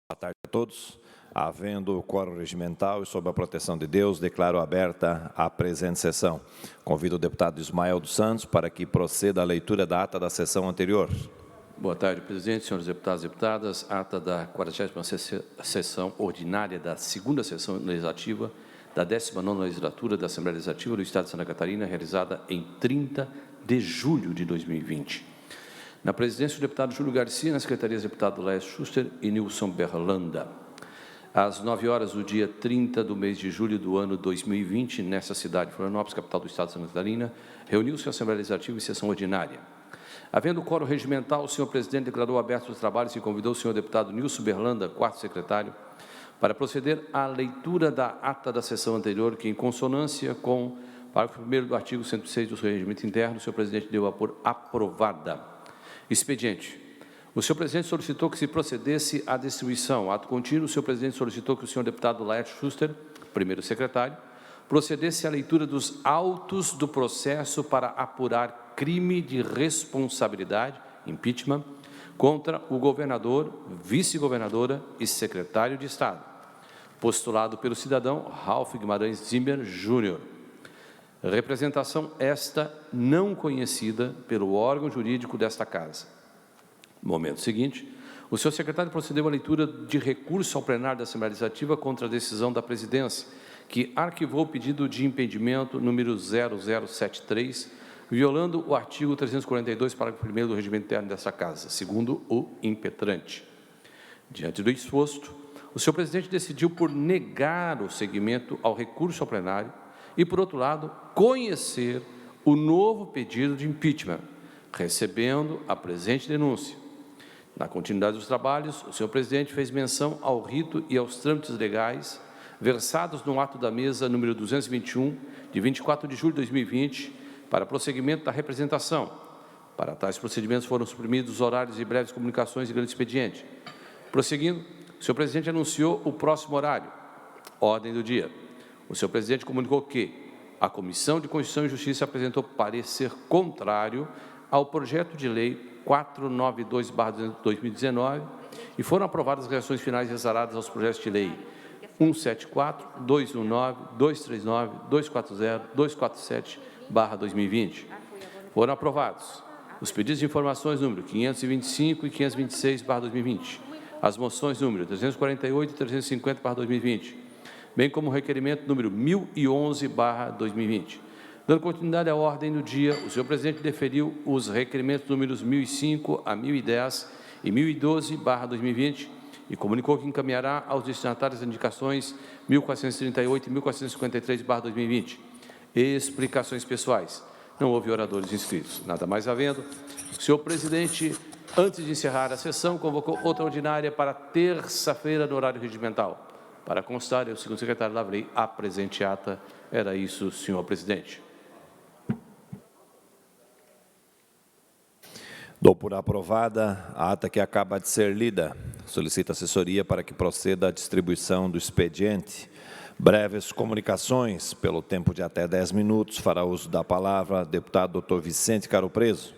Boa tarde a todos. Havendo o quórum regimental e sob a proteção de Deus, declaro aberta a presente sessão. Convido o deputado Ismael dos Santos para que proceda a leitura da ata da sessão anterior. Boa tarde, presidente, senhores deputados e deputadas. Ata da 40ª sessão ordinária da segunda sessão legislativa da 19ª legislatura da Assembleia Legislativa do Estado de Santa Catarina, realizada em 30 de julho de 2020. Na presidência, o deputado Júlio Garcia, na secretaria, o deputado Laércio Schuster e Nilson Berlanda. Às 9 horas do dia 30 do mês de julho do ano 2020, nessa cidade de Florianópolis, capital do Estado de Santa Catarina, reuniu-se a Assembleia Legislativa em sessão ordinária. Havendo quórum regimental, o senhor presidente declarou abertos os trabalhos e convidou o senhor deputado Nilson Berlanda, quarto secretário, para proceder à leitura da ata da sessão anterior, que, em consonância com o parágrafo 1º do artigo 106 do seu regimento interno, o senhor presidente deu a por aprovada. Expediente. O senhor presidente solicitou que se procedesse à distribuição. Ato contínuo, o senhor presidente solicitou que o senhor deputado Laércio Schuster, primeiro secretário, procedesse à leitura dos autos do processo para apurar crime de responsabilidade, impeachment, contra o governador, vice-governadora e secretário de Estado, postulado pelo cidadão Ralph Guimarães Zimmer Júnior. Representação esta não conhecida pelo órgão jurídico desta Casa. No momento seguinte, o senhor secretário procedeu à leitura de recurso ao plenário da Assembleia Legislativa contra a decisão da presidência, que arquivou o pedido de impedimento número 0073, violando o artigo 342, parágrafo 1º do regimento interno desta Casa, segundo o impetrante. Diante do exposto, o senhor presidente decidiu por negar o seguimento ao recurso ao plenário e, por outro lado, conhecer o novo pedido de impeachment, recebendo a presente denúncia. Na continuidade dos trabalhos, o senhor presidente fez menção ao rito e aos trâmites legais versados no ato da mesa número 221, de 24 de julho de 2020, para prosseguimento da representação. Para tais procedimentos foram suprimidos os horários de breves comunicações e grande expediente. Prosseguindo, o senhor presidente anunciou o próximo horário. Ordem do dia. O senhor presidente comunicou que a Comissão de Constituição e Justiça apresentou parecer contrário ao projeto de lei 492/2019 e foram aprovadas as reações finais reservadas aos projetos de lei 174, 219, 239, 240, 247/2020. Foram aprovados os pedidos de informações número 525 e 526/2020, as moções número 348 e 350/2020, bem como o requerimento número 1011/2020. Dando continuidade à ordem do dia, o senhor presidente deferiu os requerimentos números 1005 a 1010 e 1012/2020 e comunicou que encaminhará aos destinatários as indicações 1438 e 1453/2020. Explicações pessoais. Não houve oradores inscritos. Nada mais havendo, o senhor presidente, antes de encerrar a sessão, convocou outra ordinária para terça-feira no horário regimental. Para constar, eu, segundo secretário, lavrei a presente ata. Era isso, senhor presidente. Dou por aprovada a ata que acaba de ser lida. Solicito assessoria para que proceda à distribuição do expediente. Breves comunicações, pelo tempo de até 10 minutos. Fará uso da palavra deputado Dr. Vicente Caro Preso.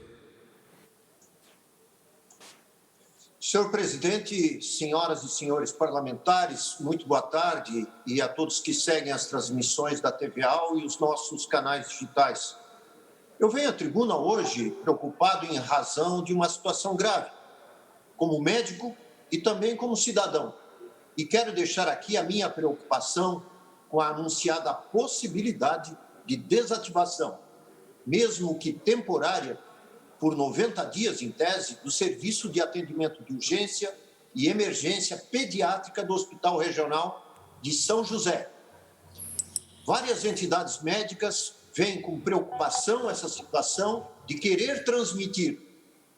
Senhor presidente, senhoras e senhores parlamentares, muito boa tarde e a todos que seguem as transmissões da TVA e os nossos canais digitais. Eu venho à tribuna hoje preocupado em razão de uma situação grave, como médico e também como cidadão. E quero deixar aqui a minha preocupação com a anunciada possibilidade de desativação, mesmo que temporária, por 90 dias, em tese, do Serviço de Atendimento de Urgência e Emergência Pediátrica do Hospital Regional de São José. Várias entidades médicas veem com preocupação essa situação de querer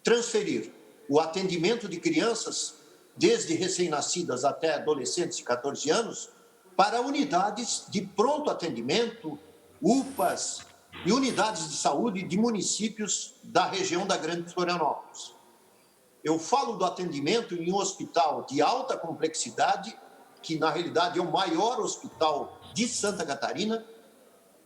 transferir o atendimento de crianças, desde recém-nascidas até adolescentes de 14 anos, para unidades de pronto atendimento, UPAs, e unidades de saúde de municípios da região da Grande Florianópolis. Eu falo do atendimento em um hospital de alta complexidade, que na realidade é o maior hospital de Santa Catarina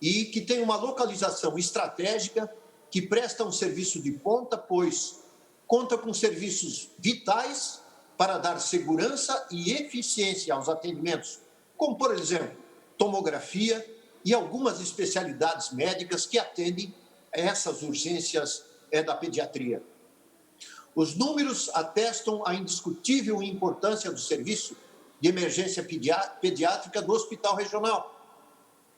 e que tem uma localização estratégica que presta um serviço de ponta, pois conta com serviços vitais para dar segurança e eficiência aos atendimentos, como, por exemplo, tomografia e algumas especialidades médicas que atendem essas urgências da pediatria. Os números atestam a indiscutível importância do serviço de emergência pediátrica do Hospital Regional.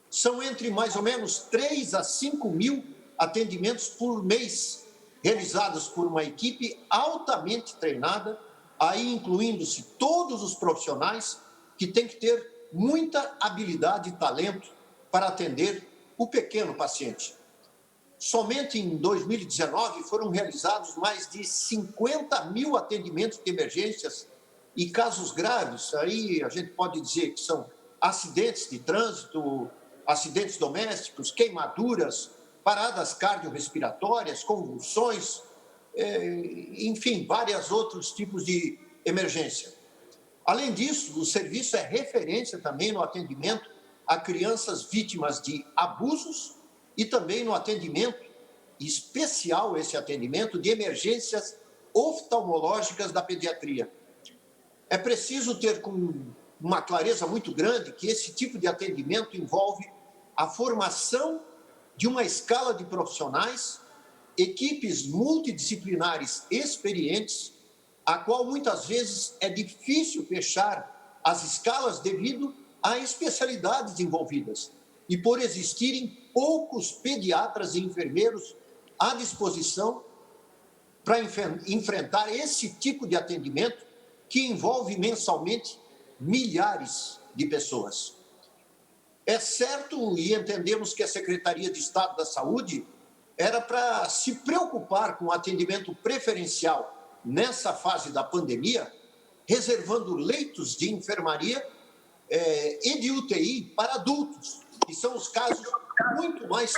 São entre mais ou menos 3 a 5 mil atendimentos por mês, realizados por uma equipe altamente treinada, aí incluindo-se todos os profissionais que têm que ter muita habilidade e talento para atender o pequeno paciente. Somente em 2019 foram realizados mais de 50 mil atendimentos de emergências e casos graves. Aí a gente pode dizer que são acidentes de trânsito, acidentes domésticos, queimaduras, paradas cardiorrespiratórias, convulsões, enfim, vários outros tipos de emergência. Além disso, o serviço é referência também no atendimento a crianças vítimas de abusos e também no atendimento, especial esse atendimento, de emergências oftalmológicas da pediatria. É preciso ter com uma clareza muito grande que esse tipo de atendimento envolve a formação de uma escala de profissionais, equipes multidisciplinares experientes, a qual muitas vezes é difícil fechar as escalas devido a especialidades envolvidas e por existirem poucos pediatras e enfermeiros à disposição para enfrentar esse tipo de atendimento que envolve mensalmente milhares de pessoas. É certo e entendemos que a Secretaria de Estado da Saúde era para se preocupar com o atendimento preferencial nessa fase da pandemia, reservando leitos de enfermaria e de UTI para adultos, que são os casos muito mais...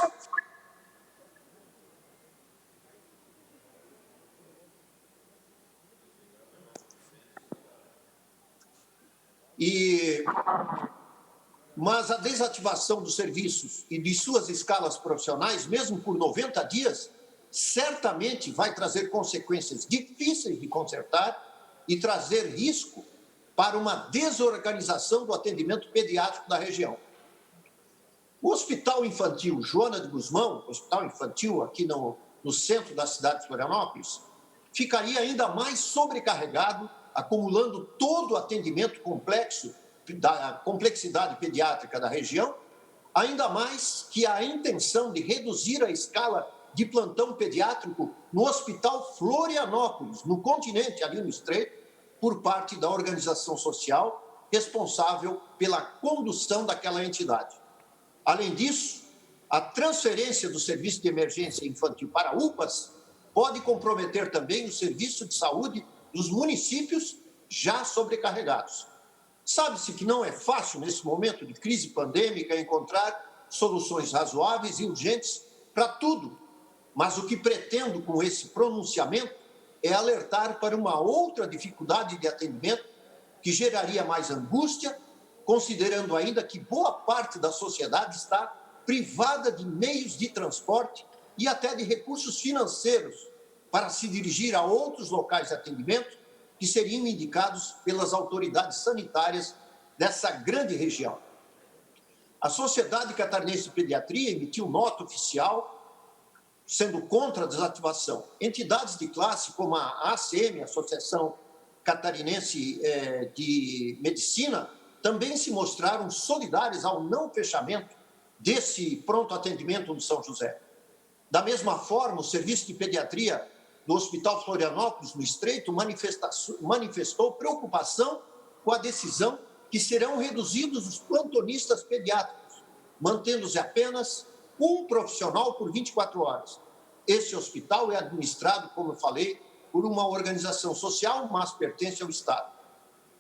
Mas a desativação dos serviços e de suas escalas profissionais, mesmo por 90 dias, certamente vai trazer consequências difíceis de consertar e trazer risco para uma desorganização do atendimento pediátrico da região. O Hospital Infantil Joana de Guzmão, hospital infantil aqui no centro da cidade de Florianópolis, ficaria ainda mais sobrecarregado, acumulando todo o atendimento complexo da complexidade pediátrica da região, ainda mais que a intenção de reduzir a escala de plantão pediátrico no Hospital Florianópolis, no continente, ali no Estreito, por parte da organização social responsável pela condução daquela entidade. Além disso, a transferência do serviço de emergência infantil para UPAs pode comprometer também o serviço de saúde dos municípios já sobrecarregados. Sabe-se que não é fácil, nesse momento de crise pandêmica, encontrar soluções razoáveis e urgentes para tudo, mas o que pretendo com esse pronunciamento é alertar para uma outra dificuldade de atendimento que geraria mais angústia, considerando ainda que boa parte da sociedade está privada de meios de transporte e até de recursos financeiros para se dirigir a outros locais de atendimento que seriam indicados pelas autoridades sanitárias dessa grande região. A Sociedade Catarinense de Pediatria emitiu nota oficial sendo contra a desativação. Entidades de classe como a ACM, Associação Catarinense de Medicina, também se mostraram solidárias ao não fechamento desse pronto atendimento no São José. Da mesma forma, o Serviço de Pediatria do Hospital Florianópolis, no Estreito, manifestou preocupação com a decisão que serão reduzidos os plantonistas pediátricos, mantendo-se apenas um profissional por 24 horas. Esse hospital é administrado, como eu falei, por uma organização social, mas pertence ao Estado.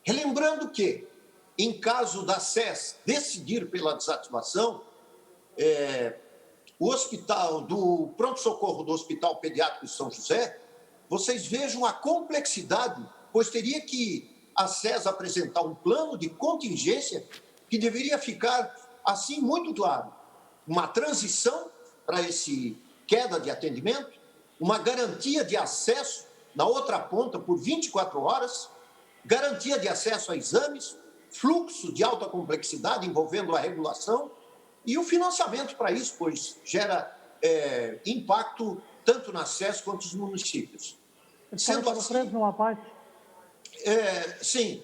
Relembrando que, em caso da SES decidir pela desativação, o hospital do pronto-socorro do Hospital Pediátrico de São José, vocês vejam a complexidade, pois teria que a SES apresentar um plano de contingência que deveria ficar, assim, muito claro. Uma transição para esse queda de atendimento, uma garantia de acesso na outra ponta por 24 horas garantia de acesso a exames, fluxo de alta complexidade envolvendo a regulação e o financiamento para isso, pois gera impacto tanto na SES quanto nos municípios. Sendo assim, numa parte. Sim,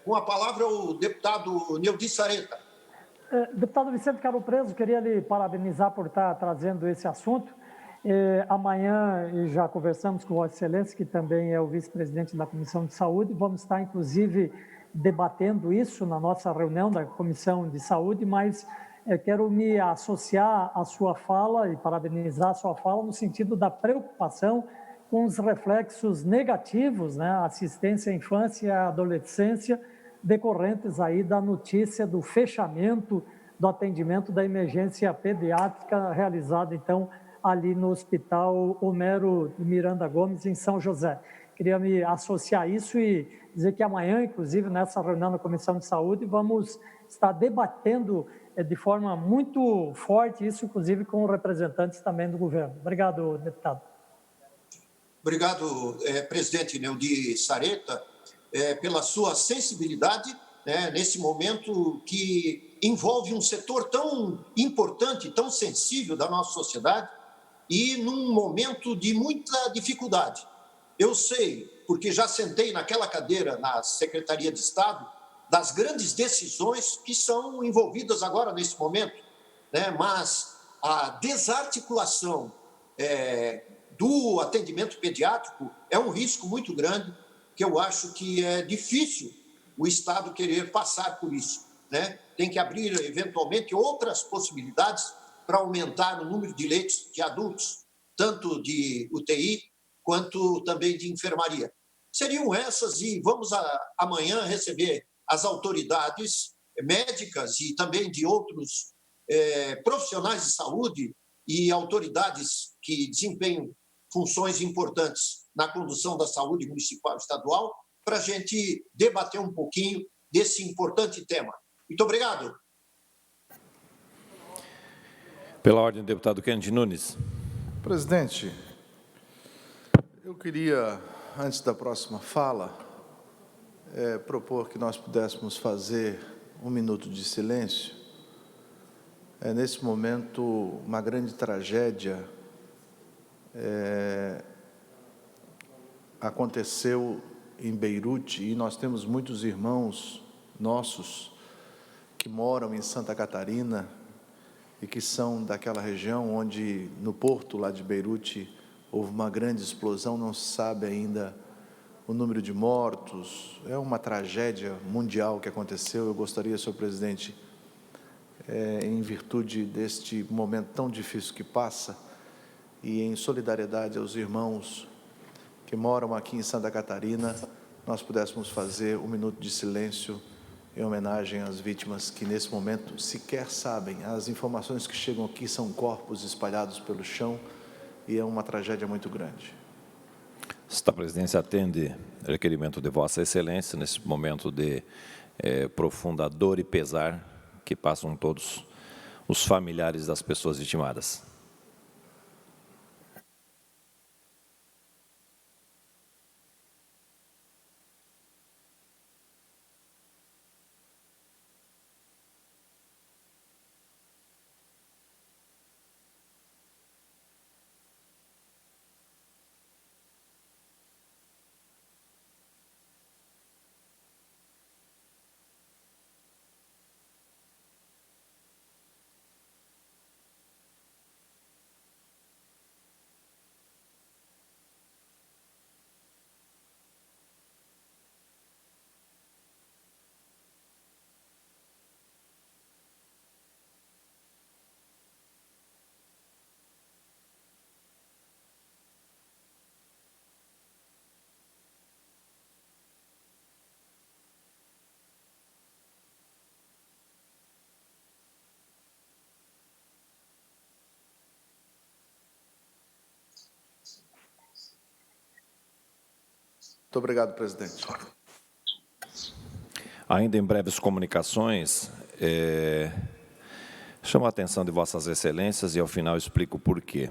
com a palavra o deputado Neudi Sareta. Deputado Vicente Caro Preso, queria lhe parabenizar por estar trazendo esse assunto. Amanhã, e já conversamos com Vossa Excelência, que também é o vice-presidente da Comissão de Saúde, vamos estar, inclusive, debatendo isso na nossa reunião da Comissão de Saúde, mas quero me associar à sua fala e parabenizar a sua fala no sentido da preocupação com os reflexos negativos, né, assistência à infância e à adolescência, decorrentes aí da notícia do fechamento do atendimento da emergência pediátrica realizado, então, ali no Hospital Homero de Miranda Gomes, em São José. Queria me associar a isso e dizer que amanhã, inclusive, nessa reunião da Comissão de Saúde, vamos estar debatendo de forma muito forte isso, inclusive com representantes também do governo. Obrigado, deputado. Obrigado, presidente Neudi Sareta, pela sua sensibilidade, né, nesse momento que envolve um setor tão importante, tão sensível da nossa sociedade e num momento de muita dificuldade. Eu sei, porque já sentei naquela cadeira na Secretaria de Estado, das grandes decisões que são envolvidas agora nesse momento, né, mas a desarticulação do atendimento pediátrico é um risco muito grande, que eu acho que é difícil o Estado querer passar por isso, né? Tem que abrir, eventualmente, outras possibilidades para aumentar o número de leitos de adultos, tanto de UTI quanto também de enfermaria. Seriam essas, e vamos amanhã receber as autoridades médicas e também de outros profissionais de saúde e autoridades que desempenham funções importantes na condução da saúde municipal e estadual, para a gente debater um pouquinho desse importante tema. Muito obrigado. Pela ordem, deputado Kennedy Nunes. Presidente, eu queria, antes da próxima fala, propor que nós pudéssemos fazer um minuto de silêncio. Nesse momento, uma grande tragédia aconteceu em Beirute e nós temos muitos irmãos nossos que moram em Santa Catarina e que são daquela região onde, no porto lá de Beirute, houve uma grande explosão, não se sabe ainda o número de mortos, é uma tragédia mundial que aconteceu. Eu gostaria, senhor presidente, em virtude deste momento tão difícil que passa, e em solidariedade aos irmãos que moram aqui em Santa Catarina, nós pudéssemos fazer um minuto de silêncio em homenagem às vítimas que, nesse momento, sequer sabem. As informações que chegam aqui são corpos espalhados pelo chão e é uma tragédia muito grande. Esta presidência atende requerimento de Vossa Excelência nesse momento de profunda dor e pesar que passam todos os familiares das pessoas vitimadas. Muito obrigado, presidente. Ainda em breves comunicações, chamo a atenção de Vossas Excelências e, ao final, explico o porquê.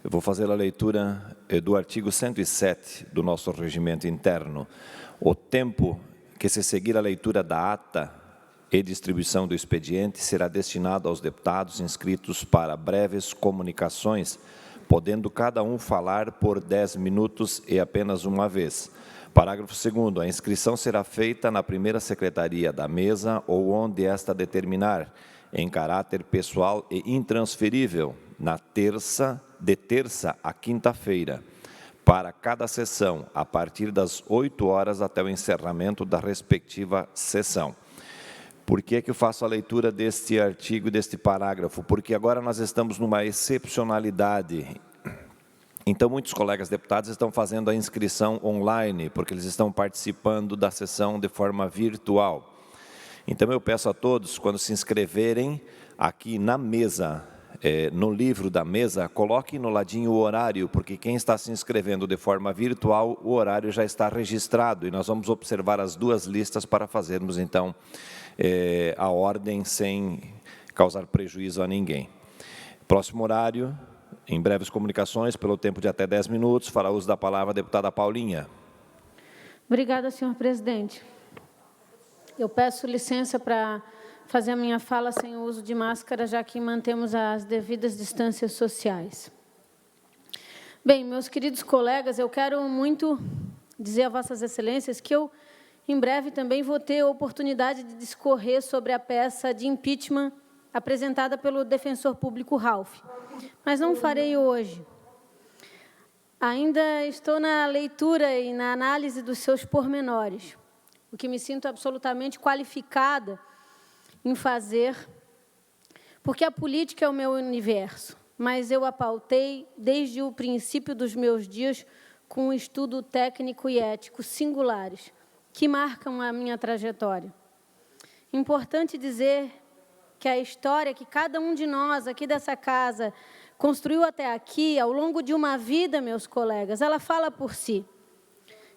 Eu vou fazer a leitura do artigo 107 do nosso regimento interno. O tempo que se seguir a leitura da ata e distribuição do expediente será destinado aos deputados inscritos para breves comunicações, podendo cada um falar por 10 minutos e apenas uma vez. Parágrafo 2º. A inscrição será feita na primeira secretaria da mesa ou onde esta determinar, em caráter pessoal e intransferível, de terça a quinta-feira, para cada sessão, a partir das 8 horas até o encerramento da respectiva sessão. Por que eu faço a leitura deste artigo, deste parágrafo? Porque agora nós estamos numa excepcionalidade. Então, muitos colegas deputados estão fazendo a inscrição online, porque eles estão participando da sessão de forma virtual. Então, eu peço a todos, quando se inscreverem aqui na mesa, no livro da mesa, coloquem no ladinho o horário, porque quem está se inscrevendo de forma virtual, o horário já está registrado, e nós vamos observar as duas listas para fazermos, então, a ordem sem causar prejuízo a ninguém. Próximo horário, em breves comunicações, pelo tempo de até 10 minutos, fará uso da palavra a deputada Paulinha. Obrigada, senhor presidente. Eu peço licença para fazer a minha fala sem o uso de máscara, já que mantemos as devidas distâncias sociais. Bem, meus queridos colegas, eu quero muito dizer a vossas excelências que eu, em breve, também vou ter a oportunidade de discorrer sobre a peça de impeachment apresentada pelo defensor público Ralph. Mas não farei hoje. Ainda estou na leitura e na análise dos seus pormenores, o que me sinto absolutamente qualificada em fazer, porque a política é o meu universo, mas eu a pautei desde o princípio dos meus dias com um estudo técnico e ético singulares, que marcam a minha trajetória. Importante dizer que a história que cada um de nós aqui dessa casa construiu até aqui, ao longo de uma vida, meus colegas, ela fala por si.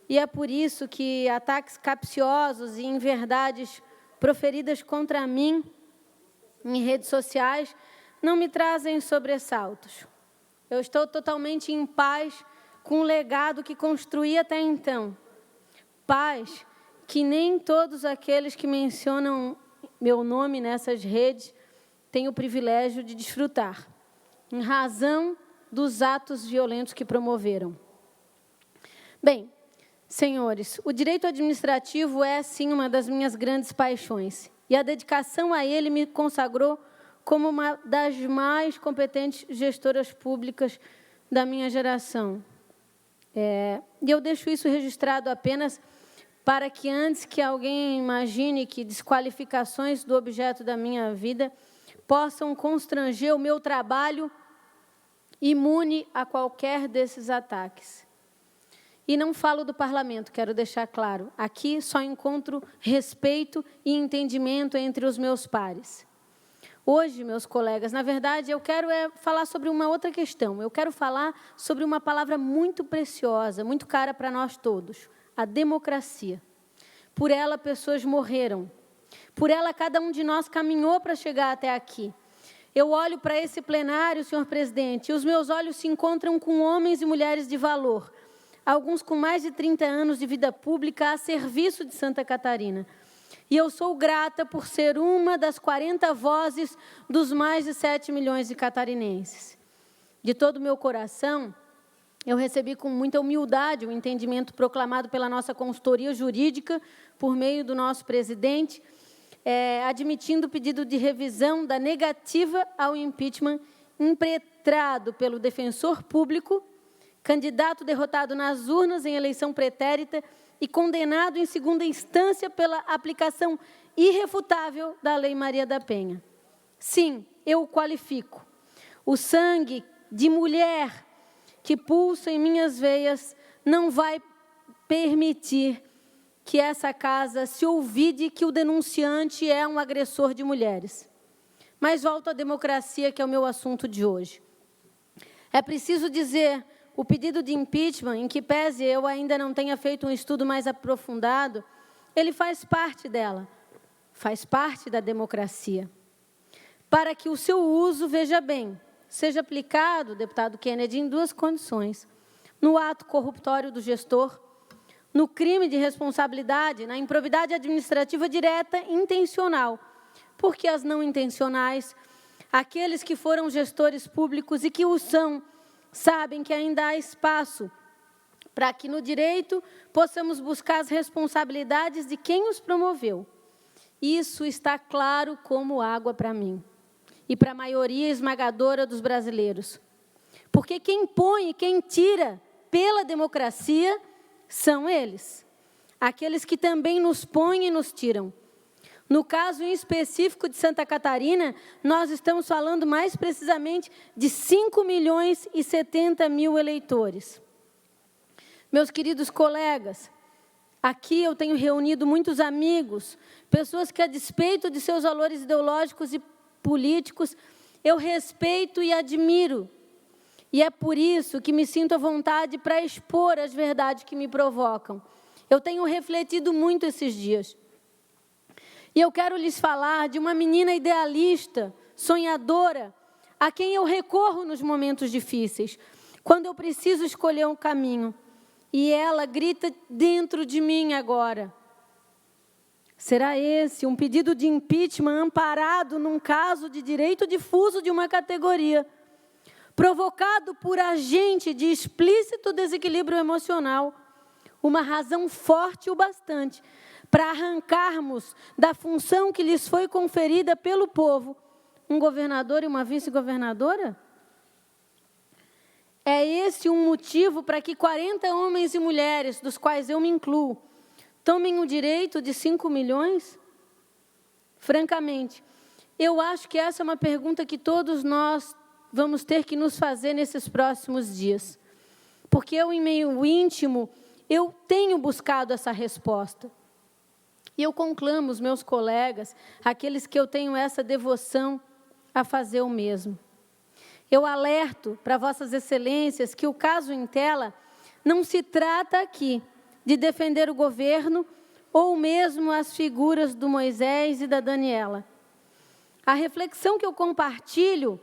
E é por isso que ataques capciosos e inverdades proferidas contra mim em redes sociais não me trazem sobressaltos. Eu estou totalmente em paz com o legado que construí até então. Paz que nem todos aqueles que mencionam meu nome nessas redes têm o privilégio de desfrutar, em razão dos atos violentos que promoveram. Bem, senhores, o direito administrativo é, sim, uma das minhas grandes paixões, e a dedicação a ele me consagrou como uma das mais competentes gestoras públicas da minha geração. E eu deixo isso registrado apenas para que, antes que alguém imagine que desqualificações do objeto da minha vida possam constranger o meu trabalho imune a qualquer desses ataques. E não falo do parlamento, quero deixar claro. Aqui só encontro respeito e entendimento entre os meus pares. Hoje, meus colegas, na verdade, eu quero falar sobre uma outra questão. Eu quero falar sobre uma palavra muito preciosa, muito cara para nós todos: a democracia. Por ela, pessoas morreram. Por ela, cada um de nós caminhou para chegar até aqui. Eu olho para esse plenário, senhor presidente, e os meus olhos se encontram com homens e mulheres de valor, alguns com mais de 30 anos de vida pública a serviço de Santa Catarina. E eu sou grata por ser uma das 40 vozes dos mais de 7 milhões de catarinenses. De todo o meu coração, eu recebi com muita humildade o entendimento proclamado pela nossa consultoria jurídica, por meio do nosso presidente, admitindo o pedido de revisão da negativa ao impeachment impetrado pelo defensor público, candidato derrotado nas urnas em eleição pretérita e condenado em segunda instância pela aplicação irrefutável da Lei Maria da Penha. Sim, eu o qualifico. O sangue de mulher que pulsa em minhas veias não vai permitir que essa casa se olvide que o denunciante é um agressor de mulheres. Mas volto à democracia, que é o meu assunto de hoje. É preciso dizer, o pedido de impeachment, em que pese eu ainda não tenha feito um estudo mais aprofundado, ele faz parte dela, faz parte da democracia. Para que o seu uso, veja bem, seja aplicado, deputado Kennedy, em duas condições: no ato corruptório do gestor, no crime de responsabilidade, na improbidade administrativa direta intencional, porque as não intencionais, aqueles que foram gestores públicos e que o são, sabem que ainda há espaço para que no direito possamos buscar as responsabilidades de quem os promoveu. Isso está claro como água para mim e para a maioria esmagadora dos brasileiros. Porque quem põe e quem tira pela democracia são eles, aqueles que também nos põem e nos tiram. No caso em específico de Santa Catarina, nós estamos falando mais precisamente de 5.070.000 eleitores. Meus queridos colegas, aqui eu tenho reunido muitos amigos, pessoas que, a despeito de seus valores ideológicos e políticos, eu respeito e admiro. E é por isso que me sinto à vontade para expor as verdades que me provocam. Eu tenho refletido muito esses dias. E eu quero lhes falar de uma menina idealista, sonhadora, a quem eu recorro nos momentos difíceis, quando eu preciso escolher um caminho. E ela grita dentro de mim agora: será esse um pedido de impeachment amparado num caso de direito difuso de uma categoria, provocado por agente de explícito desequilíbrio emocional, uma razão forte o bastante para arrancarmos da função que lhes foi conferida pelo povo um governador e uma vice-governadora? É esse um motivo para que 40 homens e mulheres, dos quais eu me incluo, tomem o direito de 5 milhões? Francamente, eu acho que essa é uma pergunta que todos nós vamos ter que nos fazer nesses próximos dias. Porque eu, em meio íntimo, eu tenho buscado essa resposta. E eu conclamo os meus colegas, aqueles que eu tenho essa devoção, a fazer o mesmo. Eu alerto para vossas excelências que o caso em tela não se trata aqui de defender o governo ou mesmo as figuras do Moisés e da Daniela. A reflexão que eu compartilho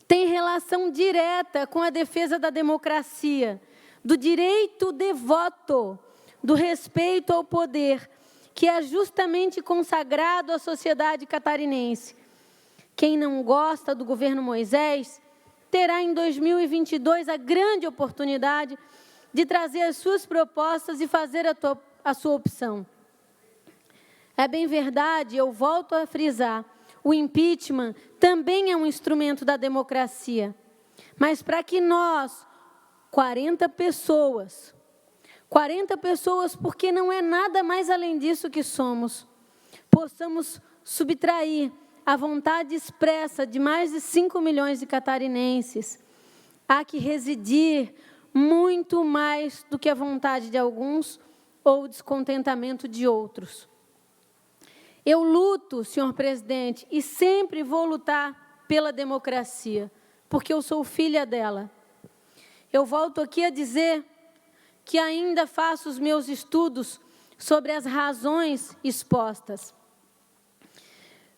tem relação direta com a defesa da democracia, do direito de voto, do respeito ao poder, que é justamente consagrado à sociedade catarinense. Quem não gosta do governo Moisés terá em 2022 a grande oportunidade de trazer as suas propostas e fazer a sua opção. É bem verdade, eu volto a frisar, o impeachment também é um instrumento da democracia. Mas para que nós, 40 pessoas, porque não é nada mais além disso que somos, possamos subtrair a vontade expressa de mais de 5 milhões de catarinenses, há que residir muito mais do que a vontade de alguns ou o descontentamento de outros. Eu luto, senhor presidente, e sempre vou lutar pela democracia, porque eu sou filha dela. Eu volto aqui a dizer que ainda faço os meus estudos sobre as razões expostas.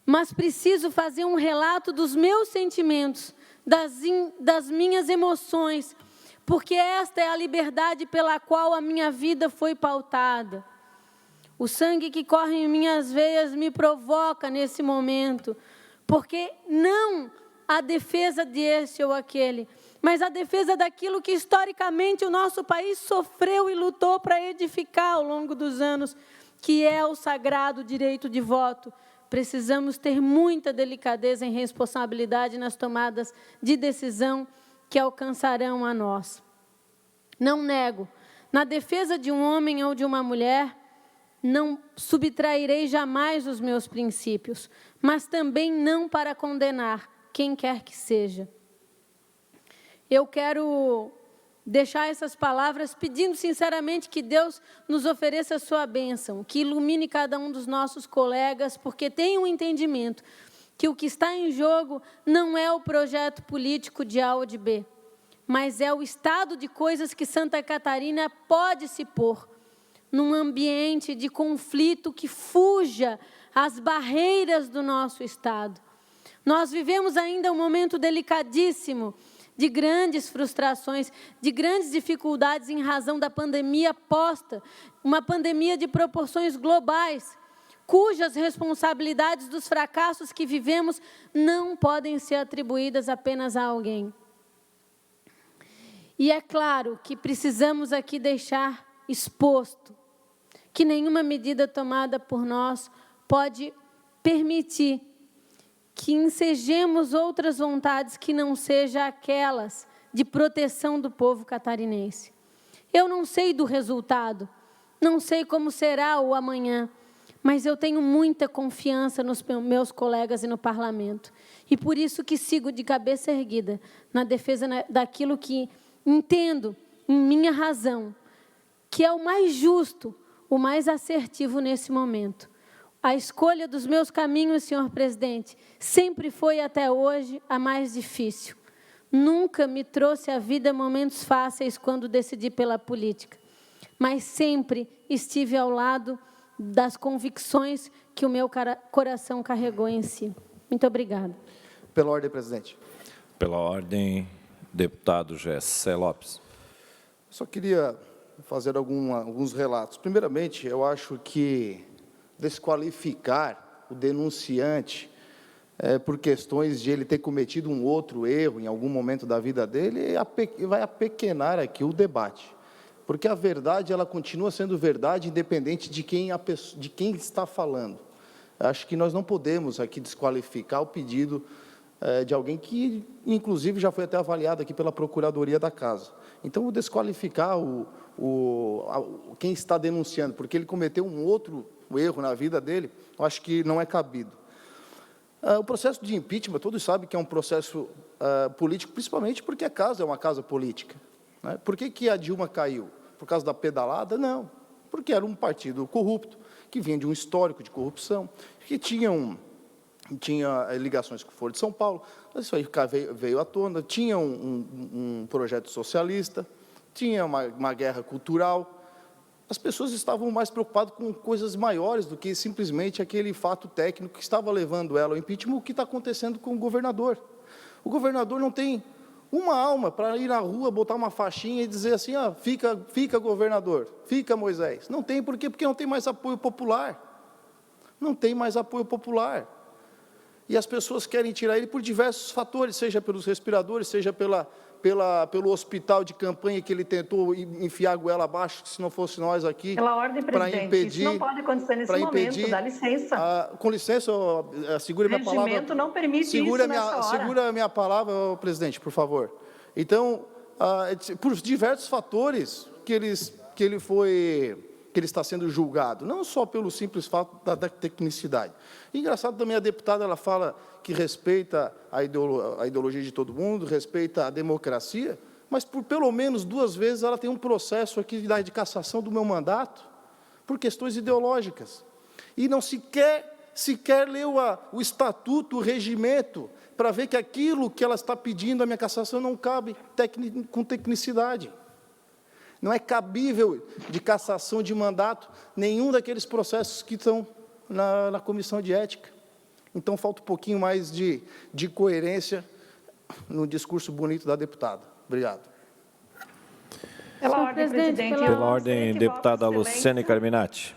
Mas preciso fazer um relato dos meus sentimentos, das minhas emoções, porque esta é a liberdade pela qual a minha vida foi pautada. O sangue que corre em minhas veias me provoca nesse momento, porque não a defesa desse ou aquele, mas a defesa daquilo que historicamente o nosso país sofreu e lutou para edificar ao longo dos anos, que é o sagrado direito de voto. Precisamos ter muita delicadeza e responsabilidade nas tomadas de decisão que alcançarão a nós. Não nego, na defesa de um homem ou de uma mulher, não subtrairei jamais os meus princípios, mas também não para condenar quem quer que seja. Eu quero deixar essas palavras pedindo sinceramente que Deus nos ofereça a sua bênção, que ilumine cada um dos nossos colegas, porque tem um entendimento que o que está em jogo não é o projeto político de A ou de B, mas é o estado de coisas que Santa Catarina pode se pôr num ambiente de conflito que fuja às barreiras do nosso estado. Nós vivemos ainda um momento delicadíssimo de grandes frustrações, de grandes dificuldades em razão da pandemia posta, uma pandemia de proporções globais, cujas responsabilidades dos fracassos que vivemos não podem ser atribuídas apenas a alguém. E é claro que precisamos aqui deixar exposto que nenhuma medida tomada por nós pode permitir que ensejemos outras vontades que não sejam aquelas de proteção do povo catarinense. Eu não sei do resultado, não sei como será o amanhã, mas eu tenho muita confiança nos meus colegas e no parlamento. E por isso que sigo de cabeça erguida na defesa daquilo que entendo em minha razão, que é o mais justo, o mais assertivo nesse momento. A escolha dos meus caminhos, senhor presidente, sempre foi até hoje a mais difícil. Nunca me trouxe à vida momentos fáceis quando decidi pela política, mas sempre estive ao lado das convicções que o meu coração carregou em si. Muito obrigada. Pela ordem, presidente. Pela ordem, deputado Gessé Lopes. Só queria fazer alguns relatos. Primeiramente, eu acho que desqualificar o denunciante por questões de ele ter cometido um outro erro em algum momento da vida dele vai apequenar aqui o debate. Porque a verdade, ela continua sendo verdade, independente de quem está falando. Acho que nós não podemos aqui desqualificar o pedido de alguém que, inclusive, já foi até avaliado aqui pela Procuradoria da Casa. Então, desqualificar quem está denunciando, porque ele cometeu um outro erro na vida dele, eu acho que não é cabido. O processo de impeachment, todos sabem que é um processo político, principalmente porque a casa é uma casa política. Né? Por que a Dilma caiu? Por causa da pedalada? Não, porque era um partido corrupto, que vinha de um histórico de corrupção, que tinha ligações com o Foro de São Paulo, isso aí veio à tona, tinha um projeto socialista, tinha uma guerra cultural. As pessoas estavam mais preocupadas com coisas maiores do que simplesmente aquele fato técnico que estava levando ela ao impeachment, o que está acontecendo com o governador. O governador não tem uma alma para ir na rua, botar uma faixinha e dizer assim, fica governador, fica Moisés. Não tem, por quê? Porque não tem mais apoio popular. Não tem mais apoio popular. E as pessoas querem tirar ele por diversos fatores, seja pelos respiradores, seja pelo hospital de campanha que ele tentou enfiar a goela abaixo, se não fosse nós aqui. Pela ordem, presidente, impedir, isso não pode acontecer nesse momento, dá licença. Com licença, segure minha palavra. O regimento não permite isso nessa hora. Segura a minha palavra, presidente, por favor. Então, por diversos fatores que ele está sendo julgado, não só pelo simples fato da tecnicidade. Engraçado também, a deputada, ela fala que respeita a ideologia de todo mundo, respeita a democracia, mas por pelo menos 2 vezes ela tem um processo aqui de cassação do meu mandato, por questões ideológicas. E não sequer leu o estatuto, o regimento, para ver que aquilo que ela está pedindo, a minha cassação, não cabe com tecnicidade. Não é cabível de cassação de mandato nenhum daqueles processos que estão na comissão de ética. Então, falta um pouquinho mais de coerência no discurso bonito da deputada. Obrigado. Pela ordem, presidente. Pela ordem, deputada Luciane Carminati.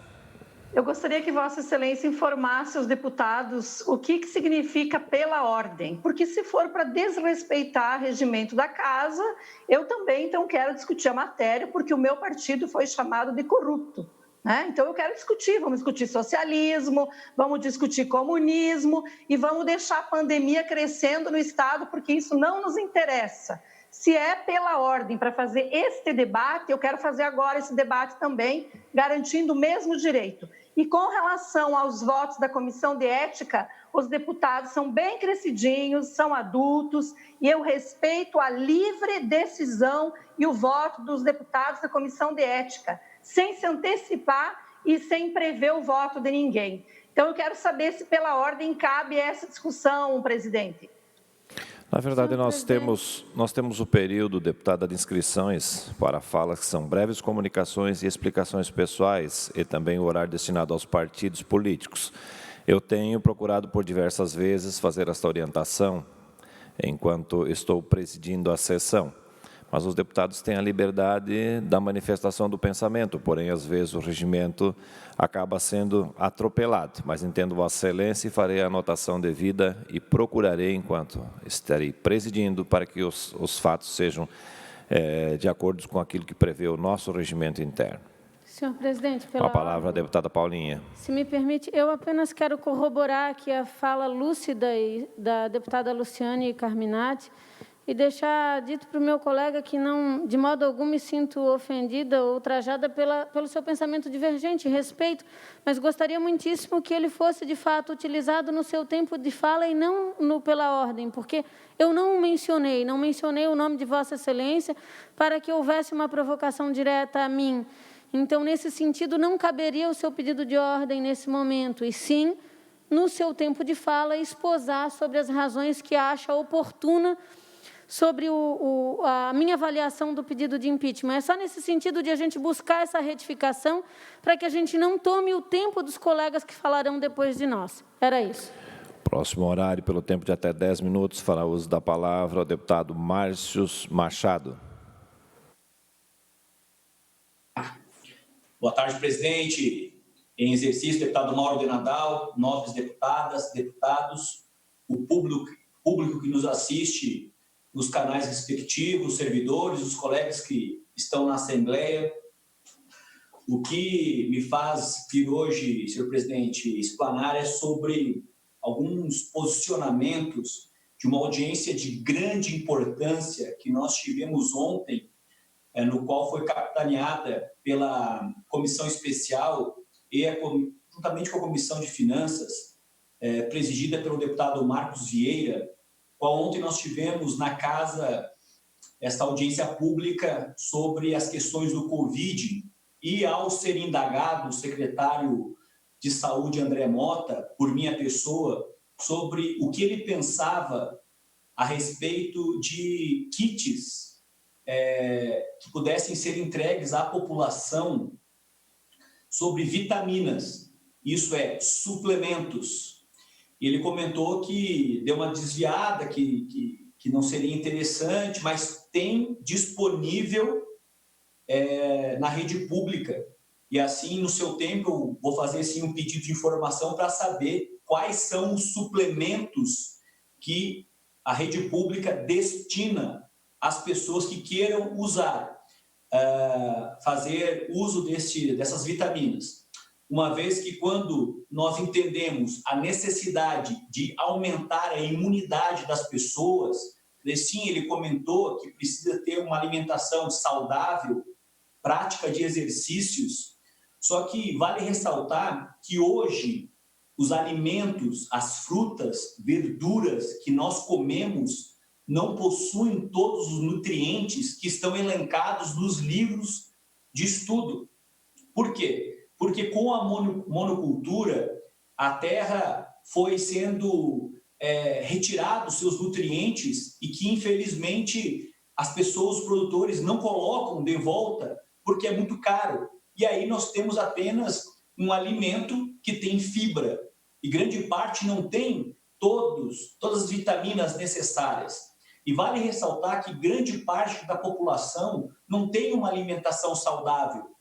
Eu gostaria que Vossa Excelência informasse os deputados o que significa pela ordem, porque se for para desrespeitar o regimento da Casa, eu também então quero discutir a matéria, porque o meu partido foi chamado de corrupto. Né? Então eu quero discutir, vamos discutir socialismo, vamos discutir comunismo e vamos deixar a pandemia crescendo no Estado, porque isso não nos interessa. Se é pela ordem para fazer este debate, eu quero fazer agora esse debate também, garantindo o mesmo direito. E com relação aos votos da Comissão de Ética, os deputados são bem crescidinhos, são adultos, e eu respeito a livre decisão e o voto dos deputados da Comissão de Ética, sem se antecipar e sem prever o voto de ninguém. Então, eu quero saber se pela ordem cabe essa discussão, presidente. Na verdade, nós temos o período, deputada, de inscrições para falas que são breves comunicações e explicações pessoais e também o horário destinado aos partidos políticos. Eu tenho procurado por diversas vezes fazer esta orientação enquanto estou presidindo a sessão, mas os deputados têm a liberdade da manifestação do pensamento, porém, às vezes, o regimento acaba sendo atropelado. Mas entendo Vossa Excelência e farei a anotação devida e procurarei, enquanto estarei presidindo, para que os fatos sejam de acordo com aquilo que prevê o nosso regimento interno. Senhor presidente, Com a palavra a deputada Paulinha. Se me permite, eu apenas quero corroborar aqui a fala lúcida da deputada Luciane Carminati e deixar dito para o meu colega que não, de modo algum, me sinto ofendida ou ultrajada pelo seu pensamento divergente, respeito, mas gostaria muitíssimo que ele fosse, de fato, utilizado no seu tempo de fala e não pela ordem, porque eu não mencionei o nome de Vossa Excelência para que houvesse uma provocação direta a mim. Então, nesse sentido, não caberia o seu pedido de ordem nesse momento, e sim, no seu tempo de fala, esposar sobre as razões que acha oportuna sobre a minha avaliação do pedido de impeachment. É só nesse sentido de a gente buscar essa retificação para que a gente não tome o tempo dos colegas que falarão depois de nós. Era isso. Próximo horário, pelo tempo de até 10 minutos, fará uso da palavra o deputado Márcio Machado. Boa tarde, presidente. Em exercício, deputado Mauro de Nadal, nobres deputadas, deputados, o público que nos assiste nos canais respectivos, servidores, os colegas que estão na Assembleia. O que me faz vir hoje, senhor presidente, explanar é sobre alguns posicionamentos de uma audiência de grande importância que nós tivemos ontem, no qual foi capitaneada pela Comissão Especial e juntamente com a Comissão de Finanças, presidida pelo deputado Marcos Vieira, qual ontem nós tivemos na casa esta audiência pública sobre as questões do Covid e, ao ser indagado o secretário de Saúde, André Mota, por minha pessoa, sobre o que ele pensava a respeito de kits que pudessem ser entregues à população sobre vitaminas, isso é, suplementos. E ele comentou que deu uma desviada, que não seria interessante, mas tem disponível na rede pública. E assim, no seu tempo, eu vou fazer sim, um pedido de informação para saber quais são os suplementos que a rede pública destina às pessoas que queiram usar, fazer uso dessas vitaminas. Uma vez que, quando nós entendemos a necessidade de aumentar a imunidade das pessoas, sim, ele comentou que precisa ter uma alimentação saudável, prática de exercícios, só que vale ressaltar que hoje os alimentos, as frutas, verduras que nós comemos não possuem todos os nutrientes que estão elencados nos livros de estudo. Por quê? Porque com a monocultura, a terra foi sendo retirada dos seus nutrientes e que, infelizmente, as pessoas, os produtores, não colocam de volta porque é muito caro. E aí nós temos apenas um alimento que tem fibra e grande parte não tem todas as vitaminas necessárias. E vale ressaltar que grande parte da população não tem uma alimentação saudável.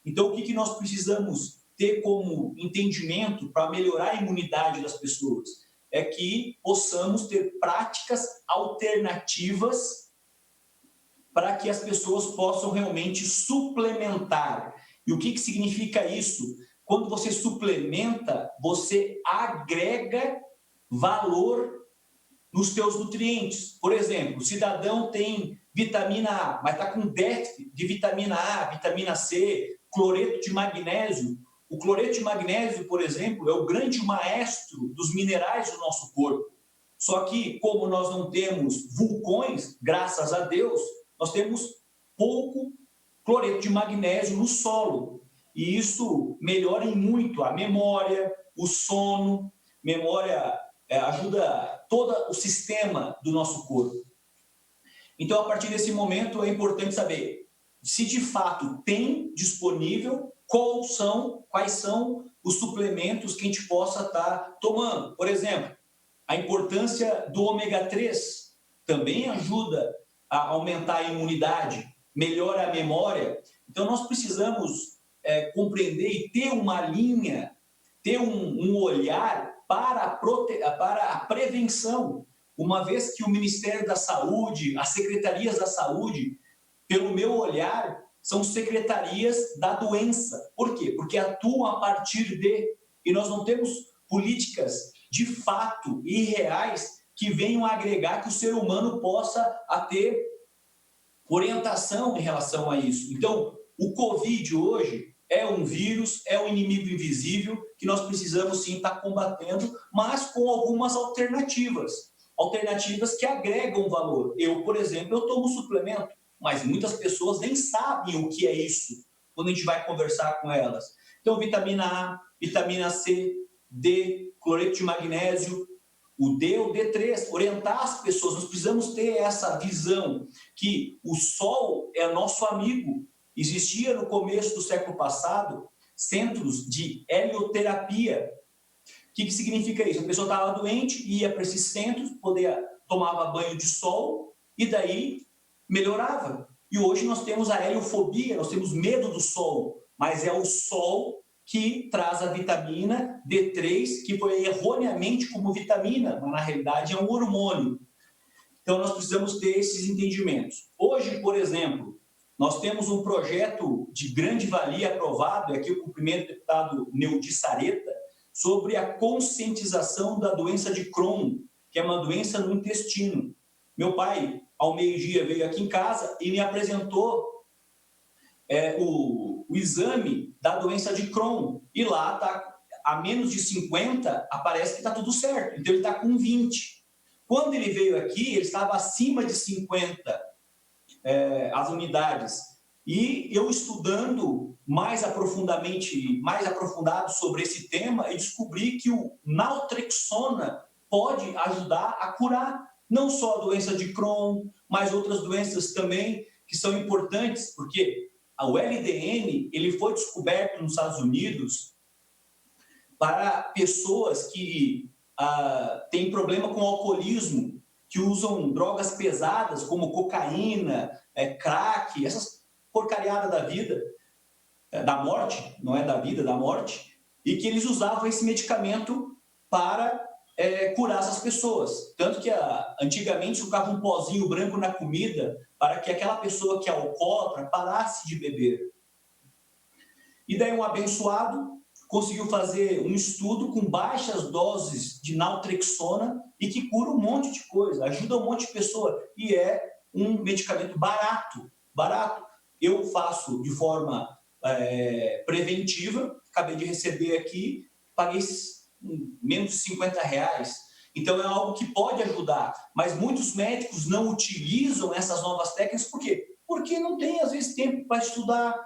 Então, o que nós precisamos ter como entendimento para melhorar a imunidade das pessoas? É que possamos ter práticas alternativas para que as pessoas possam realmente suplementar. E o que significa isso? Quando você suplementa, você agrega valor nos teus nutrientes. Por exemplo, o cidadão tem vitamina A, mas está com déficit de vitamina A, vitamina C, cloreto de magnésio. O cloreto de magnésio, por exemplo, é o grande maestro dos minerais do nosso corpo. Só que, como nós não temos vulcões, graças a Deus, nós temos pouco cloreto de magnésio no solo. E isso melhora em muito a memória, o sono, ajuda todo o sistema do nosso corpo. Então, a partir desse momento, é importante saber se de fato tem disponível quais são os suplementos que a gente possa estar tomando. Por exemplo, a importância do ômega 3 também ajuda a aumentar a imunidade, melhora a memória. Então, nós precisamos compreender e ter uma linha, ter um olhar para a prevenção, uma vez que o Ministério da Saúde, as secretarias da saúde, pelo meu olhar, são secretarias da doença. Por quê? Porque atuam a partir de... E nós não temos políticas de fato e reais que venham a agregar que o ser humano possa ter orientação em relação a isso. Então, o Covid hoje é um vírus, é um inimigo invisível que nós precisamos sim estar combatendo, mas com algumas alternativas que agregam valor. Eu, por exemplo, eu tomo suplemento, mas muitas pessoas nem sabem o que é isso quando a gente vai conversar com elas. Então, vitamina A, vitamina C, D, cloreto de magnésio, o D3, orientar as pessoas. Nós precisamos ter essa visão que o sol é nosso amigo. Existia no começo do século passado centros de helioterapia. O que significa isso? A pessoa estava doente, ia para esses centros, tomava banho de sol e daí melhorava. E hoje nós temos a heliofobia, nós temos medo do sol, mas é o sol que traz a vitamina D3, que foi erroneamente como vitamina, mas na realidade é um hormônio. Então nós precisamos ter esses entendimentos. Hoje, por exemplo, nós temos um projeto de grande valia aprovado, e aqui eu cumprimento o deputado Neudi Sareta, sobre a conscientização da doença de Crohn, que é uma doença no intestino. Meu pai, ao meio-dia, veio aqui em casa e me apresentou o exame da doença de Crohn. E lá está a menos de 50, aparece que está tudo certo. Então ele está com 20. Quando ele veio aqui, ele estava acima de 50 as unidades. E eu estudando mais aprofundado sobre esse tema, eu descobri que o naltrexona pode ajudar a curar não só a doença de Crohn, mas outras doenças também que são importantes, porque o LDN ele foi descoberto nos Estados Unidos para pessoas que têm problema com alcoolismo, que usam drogas pesadas como cocaína, crack, essas porcariadas da vida, da morte, não é da vida, da morte, e que eles usavam esse medicamento para curar essas pessoas. Tanto que antigamente colocava um pozinho branco na comida para que aquela pessoa que é alcoólatra parasse de beber. E daí um abençoado conseguiu fazer um estudo com baixas doses de naltrexona e que cura um monte de coisa, ajuda um monte de pessoa e é um medicamento barato. Eu faço de forma preventiva, acabei de receber aqui, paguei menos de R$50. Então é algo que pode ajudar, mas muitos médicos não utilizam essas novas técnicas, por quê? Porque não tem às vezes tempo para estudar,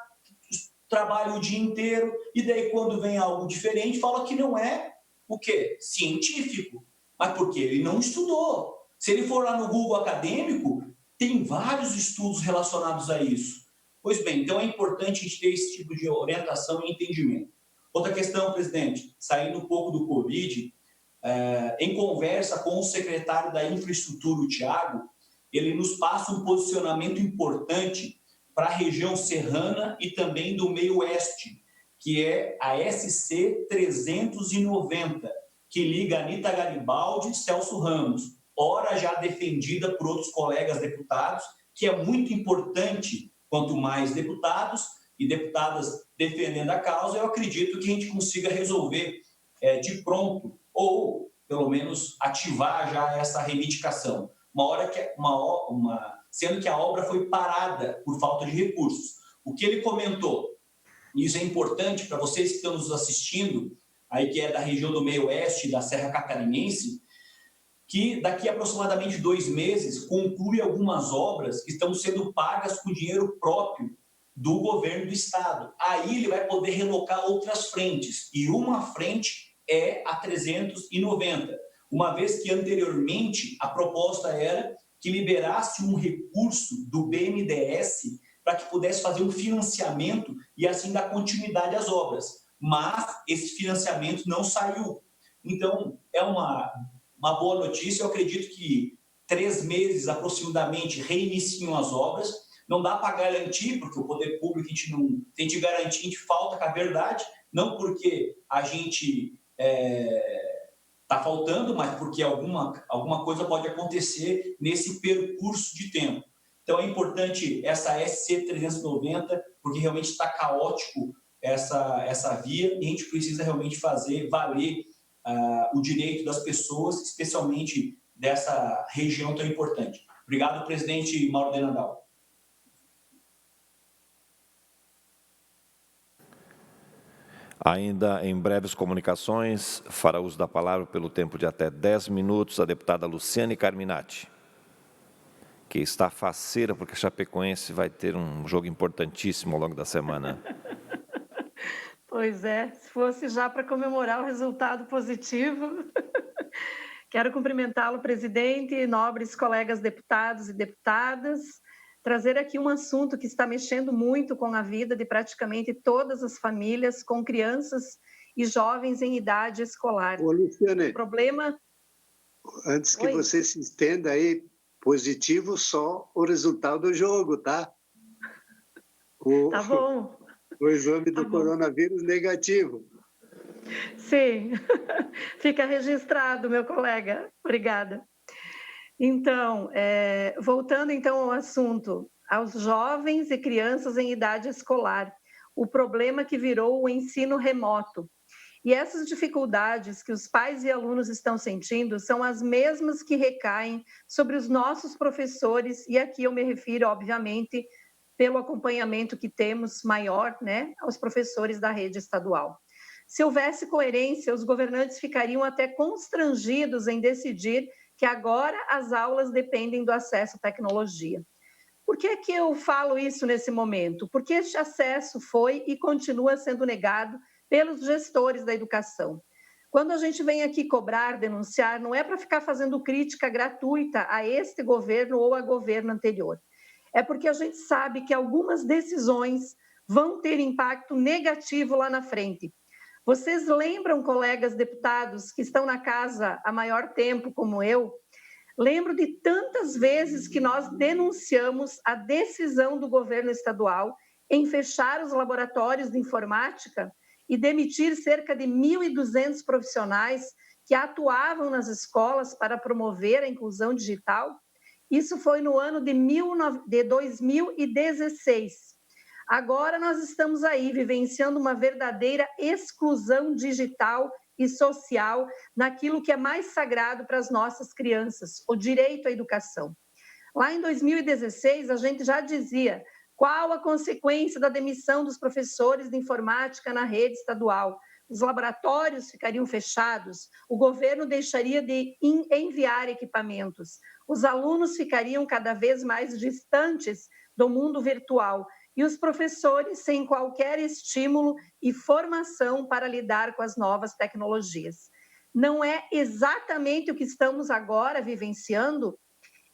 trabalha o dia inteiro, e daí quando vem algo diferente, fala que não é o quê? Científico. Mas porque ele não estudou. Se ele for lá no Google acadêmico, tem vários estudos relacionados a isso. Pois bem, então é importante a gente ter esse tipo de orientação e entendimento. Outra questão, presidente, saindo um pouco do Covid, em conversa com o secretário da Infraestrutura, o Thiago, ele nos passa um posicionamento importante para a região serrana e também do meio oeste, que é a SC 390, que liga Anita Garibaldi e Celso Ramos, ora já defendida por outros colegas deputados, que é muito importante, quanto mais deputados e deputadas defendendo a causa, eu acredito que a gente consiga resolver de pronto, ou pelo menos ativar já essa reivindicação, sendo que a obra foi parada por falta de recursos. O que ele comentou, e isso é importante para vocês que estão nos assistindo, aí que é da região do meio oeste, da Serra Catarinense, que daqui a aproximadamente 2 meses conclui algumas obras que estão sendo pagas com dinheiro próprio do governo do estado. Aí ele vai poder relocar outras frentes, e uma frente é a 390, uma vez que anteriormente a proposta era que liberasse um recurso do BNDES para que pudesse fazer um financiamento e assim dar continuidade às obras. mas esse financiamento não saiu. Então, é uma boa notícia. Eu acredito que 3 meses aproximadamente reiniciam as obras. Não dá para garantir, porque o poder público a gente não tem que garantir, a gente falta com a verdade, não porque a gente está faltando, mas porque alguma coisa pode acontecer nesse percurso de tempo. Então, é importante essa SC390, porque realmente está caótico essa via, e a gente precisa realmente fazer valer o direito das pessoas, especialmente dessa região tão importante. Obrigado, presidente Mauro de Nadal. Ainda em breves comunicações, fará uso da palavra pelo tempo de até 10 minutos a deputada Luciane Carminati, que está faceira porque a Chapecoense vai ter um jogo importantíssimo ao longo da semana. Pois é, se fosse já para comemorar o resultado positivo. Quero cumprimentá-lo, presidente, nobres colegas deputados e deputadas, trazer aqui um assunto que está mexendo muito com a vida de praticamente todas as famílias com crianças e jovens em idade escolar. Ô, Luciane, o problema... Antes que você se estenda aí, positivo só o resultado do jogo, tá? Tá bom. O exame do coronavírus negativo. Sim, fica registrado, meu colega. Obrigada. Então, voltando então ao assunto, aos jovens e crianças em idade escolar, o problema que virou o ensino remoto. E essas dificuldades que os pais e alunos estão sentindo são as mesmas que recaem sobre os nossos professores, e aqui eu me refiro, obviamente, pelo acompanhamento que temos maior, né, aos professores da rede estadual. Se houvesse coerência, os governantes ficariam até constrangidos em decidir que agora as aulas dependem do acesso à tecnologia. Por que que eu falo isso nesse momento? Porque este acesso foi e continua sendo negado pelos gestores da educação. Quando a gente vem aqui cobrar, denunciar, não é para ficar fazendo crítica gratuita a este governo ou a governo anterior. É porque a gente sabe que algumas decisões vão ter impacto negativo lá na frente. Vocês lembram, colegas deputados que estão na casa há maior tempo, como eu, lembro de tantas vezes que nós denunciamos a decisão do governo estadual em fechar os laboratórios de informática e demitir cerca de 1.200 profissionais que atuavam nas escolas para promover a inclusão digital. Isso foi no ano de 2016. Agora nós estamos aí vivenciando uma verdadeira exclusão digital e social naquilo que é mais sagrado para as nossas crianças, o direito à educação. Lá em 2016, a gente já dizia qual a consequência da demissão dos professores de informática na rede estadual. Os laboratórios ficariam fechados, o governo deixaria de enviar equipamentos, os alunos ficariam cada vez mais distantes do mundo virtual e os professores sem qualquer estímulo e formação para lidar com as novas tecnologias. Não é exatamente o que estamos agora vivenciando?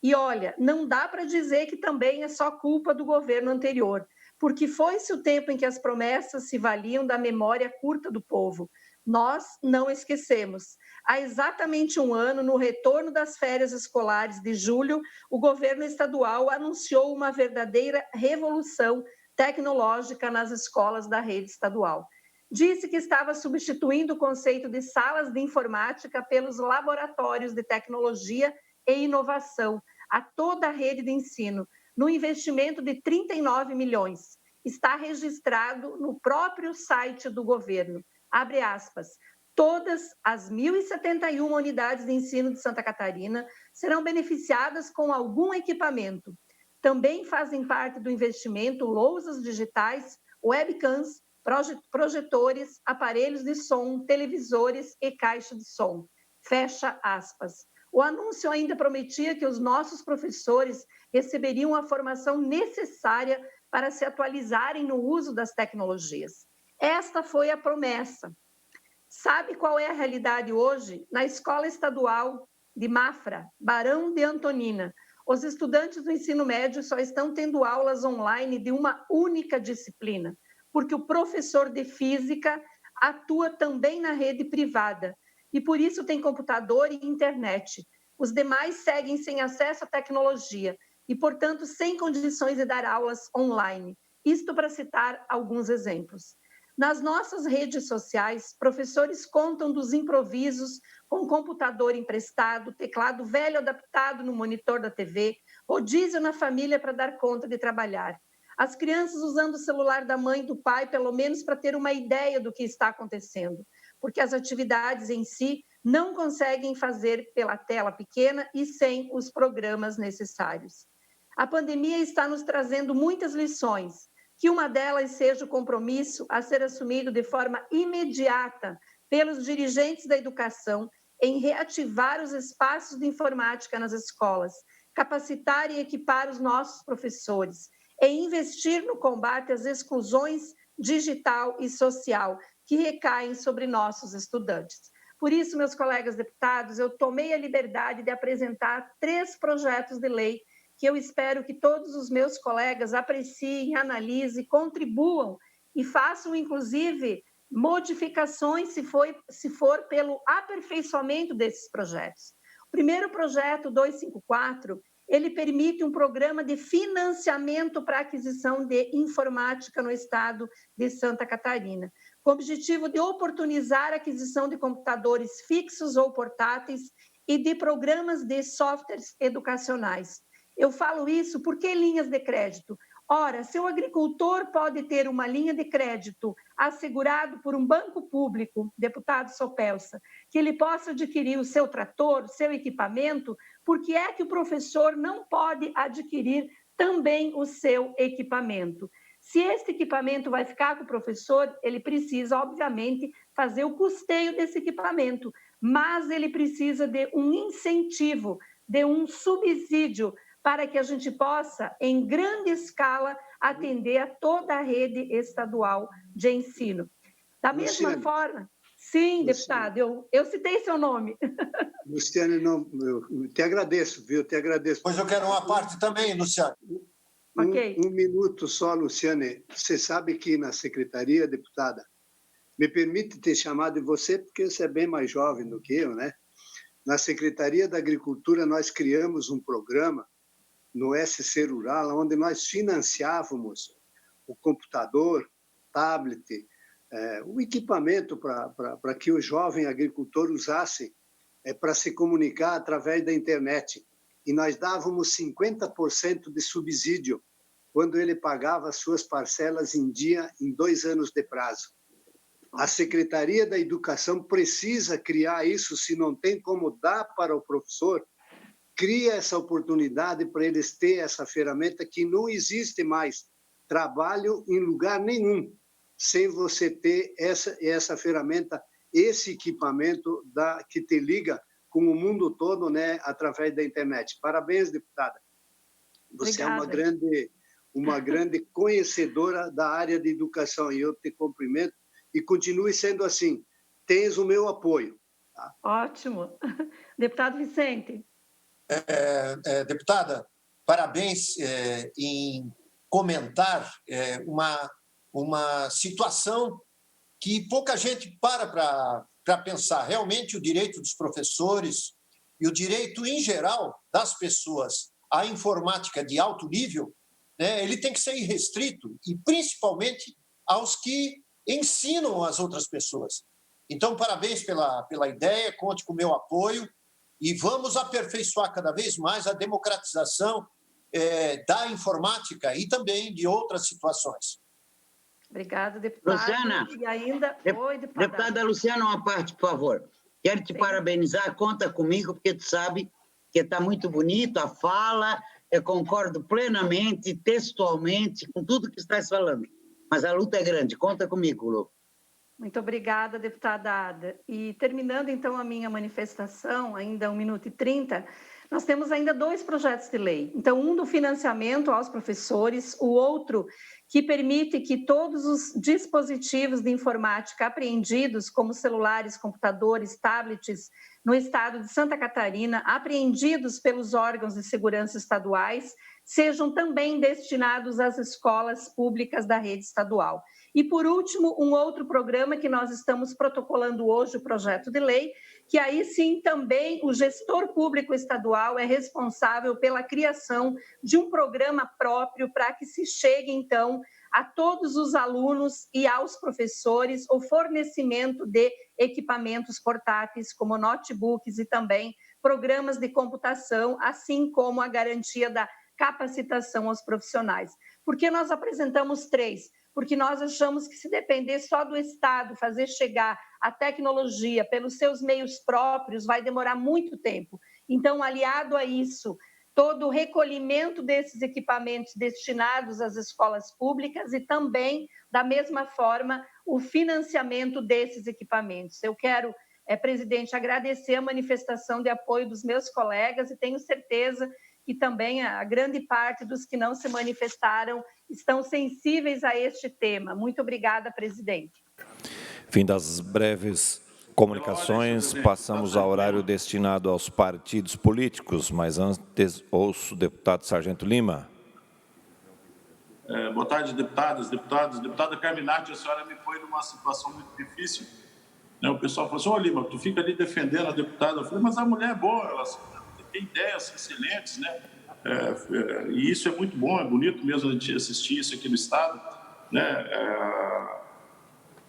E olha, não dá para dizer que também é só culpa do governo anterior, porque foi-se o tempo em que as promessas se valiam da memória curta do povo. Nós não esquecemos. Há exatamente um ano, no retorno das férias escolares de julho, o governo estadual anunciou uma verdadeira revolução tecnológica nas escolas da rede estadual. Disse que estava substituindo o conceito de salas de informática pelos laboratórios de tecnologia e inovação a toda a rede de ensino, no investimento de 39 milhões. Está registrado no próprio site do governo. Abre aspas. Todas as 1.071 unidades de ensino de Santa Catarina serão beneficiadas com algum equipamento. Também fazem parte do investimento lousas digitais, webcams, projetores, aparelhos de som, televisores e caixa de som. Fecha aspas. O anúncio ainda prometia que os nossos professores receberiam a formação necessária para se atualizarem no uso das tecnologias. Esta foi a promessa. Sabe qual é a realidade hoje? Na escola estadual de Mafra, Barão de Antonina, os estudantes do ensino médio só estão tendo aulas online de uma única disciplina, porque o professor de física atua também na rede privada e, por isso, tem computador e internet. Os demais seguem sem acesso à tecnologia e, portanto, sem condições de dar aulas online. Isto para citar alguns exemplos. Nas nossas redes sociais, professores contam dos improvisos com computador emprestado, teclado velho adaptado no monitor da TV, rodízio na família para dar conta de trabalhar. As crianças usando o celular da mãe e do pai, pelo menos para ter uma ideia do que está acontecendo, porque as atividades em si não conseguem fazer pela tela pequena e sem os programas necessários. A pandemia está nos trazendo muitas lições, que uma delas seja o compromisso a ser assumido de forma imediata pelos dirigentes da educação em reativar os espaços de informática nas escolas, capacitar e equipar os nossos professores, e investir no combate às exclusões digital e social que recaem sobre nossos estudantes. Por isso, meus colegas deputados, eu tomei a liberdade de apresentar 3 projetos de lei que eu espero que todos os meus colegas apreciem, analisem, contribuam e façam, inclusive, modificações, se for pelo aperfeiçoamento desses projetos. O primeiro projeto, 254, ele permite um programa de financiamento para aquisição de informática no estado de Santa Catarina, com o objetivo de oportunizar a aquisição de computadores fixos ou portáteis e de programas de softwares educacionais. Eu falo isso porque linhas de crédito. Ora, se o agricultor pode ter uma linha de crédito assegurado por um banco público, deputado Sopelsa, que ele possa adquirir o seu trator, seu equipamento, por que é que o professor não pode adquirir também o seu equipamento? Se este equipamento vai ficar com o professor, ele precisa, obviamente, fazer o custeio desse equipamento, mas ele precisa de um incentivo, de um subsídio, para que a gente possa, em grande escala, atender a toda a rede estadual de ensino. Da mesma forma... Sim, deputado, eu citei seu nome. Luciane, eu te agradeço, viu? Te agradeço. Pois eu quero uma parte também, Luciane. Ok. Um minuto só, Luciane. Você sabe que na secretaria, deputada, me permite ter chamado de você, porque você é bem mais jovem do que eu, né? Na Secretaria da Agricultura, nós criamos um programa no SC Rural, onde nós financiávamos o computador, tablet, o equipamento para que o jovem agricultor usasse para se comunicar através da internet. E nós dávamos 50% de subsídio quando ele pagava as suas parcelas em dia, em 2 anos de prazo. A Secretaria da Educação precisa criar isso, se não tem como dar para o professor, cria essa oportunidade para eles terem essa ferramenta que não existe mais trabalho em lugar nenhum sem você ter essa ferramenta, esse equipamento que te liga com o mundo todo, né, através da internet. Parabéns, deputada. Você Obrigada. é uma grande conhecedora da área de educação e eu te cumprimento e continue sendo assim. Tens o meu apoio. Tá? Ótimo. Deputado Vicente. Deputada, parabéns em comentar uma situação que pouca gente para pensar. Realmente, o direito dos professores e o direito, em geral, das pessoas à informática de alto nível, né, ele tem que ser irrestrito, e principalmente aos que ensinam as outras pessoas. Então, parabéns pela ideia, conte com o meu apoio, e vamos aperfeiçoar cada vez mais a democratização da informática e também de outras situações. Obrigada, deputada. Luciana, e ainda... Oi, deputada Luciana, uma parte, por favor. Quero te parabenizar, conta comigo, porque tu sabe que está muito bonito a fala, eu concordo plenamente, textualmente, com tudo que estás falando. Mas a luta é grande, conta comigo, Lu. Muito obrigada, deputada Ada. E terminando, então, a minha manifestação, ainda 1 minuto e 30, nós temos ainda 2 projetos de lei. Então, um do financiamento aos professores, o outro que permite que todos os dispositivos de informática apreendidos, como celulares, computadores, tablets, no estado de Santa Catarina, apreendidos pelos órgãos de segurança estaduais, sejam também destinados às escolas públicas da rede estadual. E, por último, um outro programa que nós estamos protocolando hoje, o projeto de lei, que aí sim também o gestor público estadual é responsável pela criação de um programa próprio para que se chegue, então, a todos os alunos e aos professores o fornecimento de equipamentos portáteis, como notebooks e também programas de computação, assim como a garantia da capacitação aos profissionais. Por que nós apresentamos 3? Porque nós achamos que se depender só do Estado fazer chegar a tecnologia pelos seus meios próprios, vai demorar muito tempo. Então, aliado a isso, todo o recolhimento desses equipamentos destinados às escolas públicas e também, da mesma forma, o financiamento desses equipamentos. Eu quero, presidente, agradecer a manifestação de apoio dos meus colegas e tenho certeza que também a grande parte dos que não se manifestaram estão sensíveis a este tema. Muito obrigada, presidente. Fim das breves comunicações, passamos ao horário destinado aos partidos políticos, mas antes ouço o deputado Sargento Lima. Boa tarde, deputadas, deputados. Deputada Carminati, a senhora me põe numa situação muito difícil. O pessoal falou assim, ô Lima, tu fica ali defendendo a deputada. Eu falei, mas a mulher é boa, ela tem ideias excelentes, né? E isso é muito bom, é bonito mesmo a gente assistir isso aqui no Estado, né?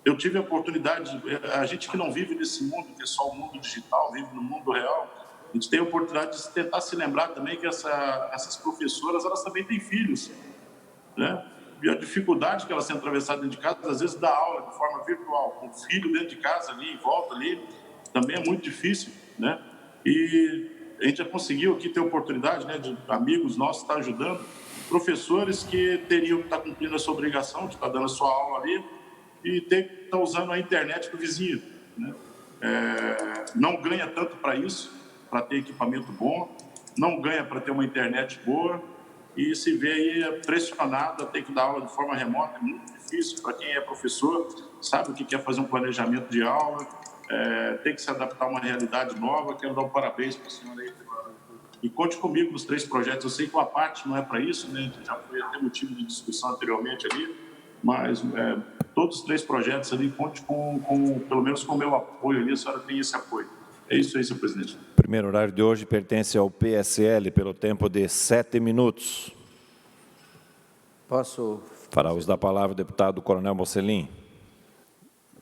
Eu tive a oportunidade, a gente que não vive nesse mundo, que é só o mundo digital, vive no mundo real, a gente tem a oportunidade de tentar se lembrar também que essas professoras, elas também têm filhos, né? E a dificuldade que elas têm atravessado dentro de casa, às vezes dar aula de forma virtual, com o filho dentro de casa ali, em volta ali, também é muito difícil, né? E a gente já conseguiu aqui ter a oportunidade, né, de amigos nossos estar ajudando, professores que teriam que estar cumprindo essa obrigação de estar dando a sua aula ali e ter que estar usando a internet do vizinho, né? Não ganha tanto para isso, para ter equipamento bom, não ganha para ter uma internet boa e se vê aí pressionado a ter que dar aula de forma remota, é muito difícil para quem é professor, sabe o que é fazer um planejamento de aula, tem que se adaptar a uma realidade nova. Quero dar um parabéns para a senhora aí. E conte comigo nos 3 projetos. Eu sei que uma parte não é para isso, né? Já foi até motivo de discussão anteriormente ali, mas todos os 3 projetos ali, conte pelo menos com o meu apoio ali, a senhora tem esse apoio. É isso aí, senhor presidente. O primeiro horário de hoje pertence ao PSL pelo tempo de 7 minutos. Posso... Fará uso da palavra o deputado Coronel Mocelin.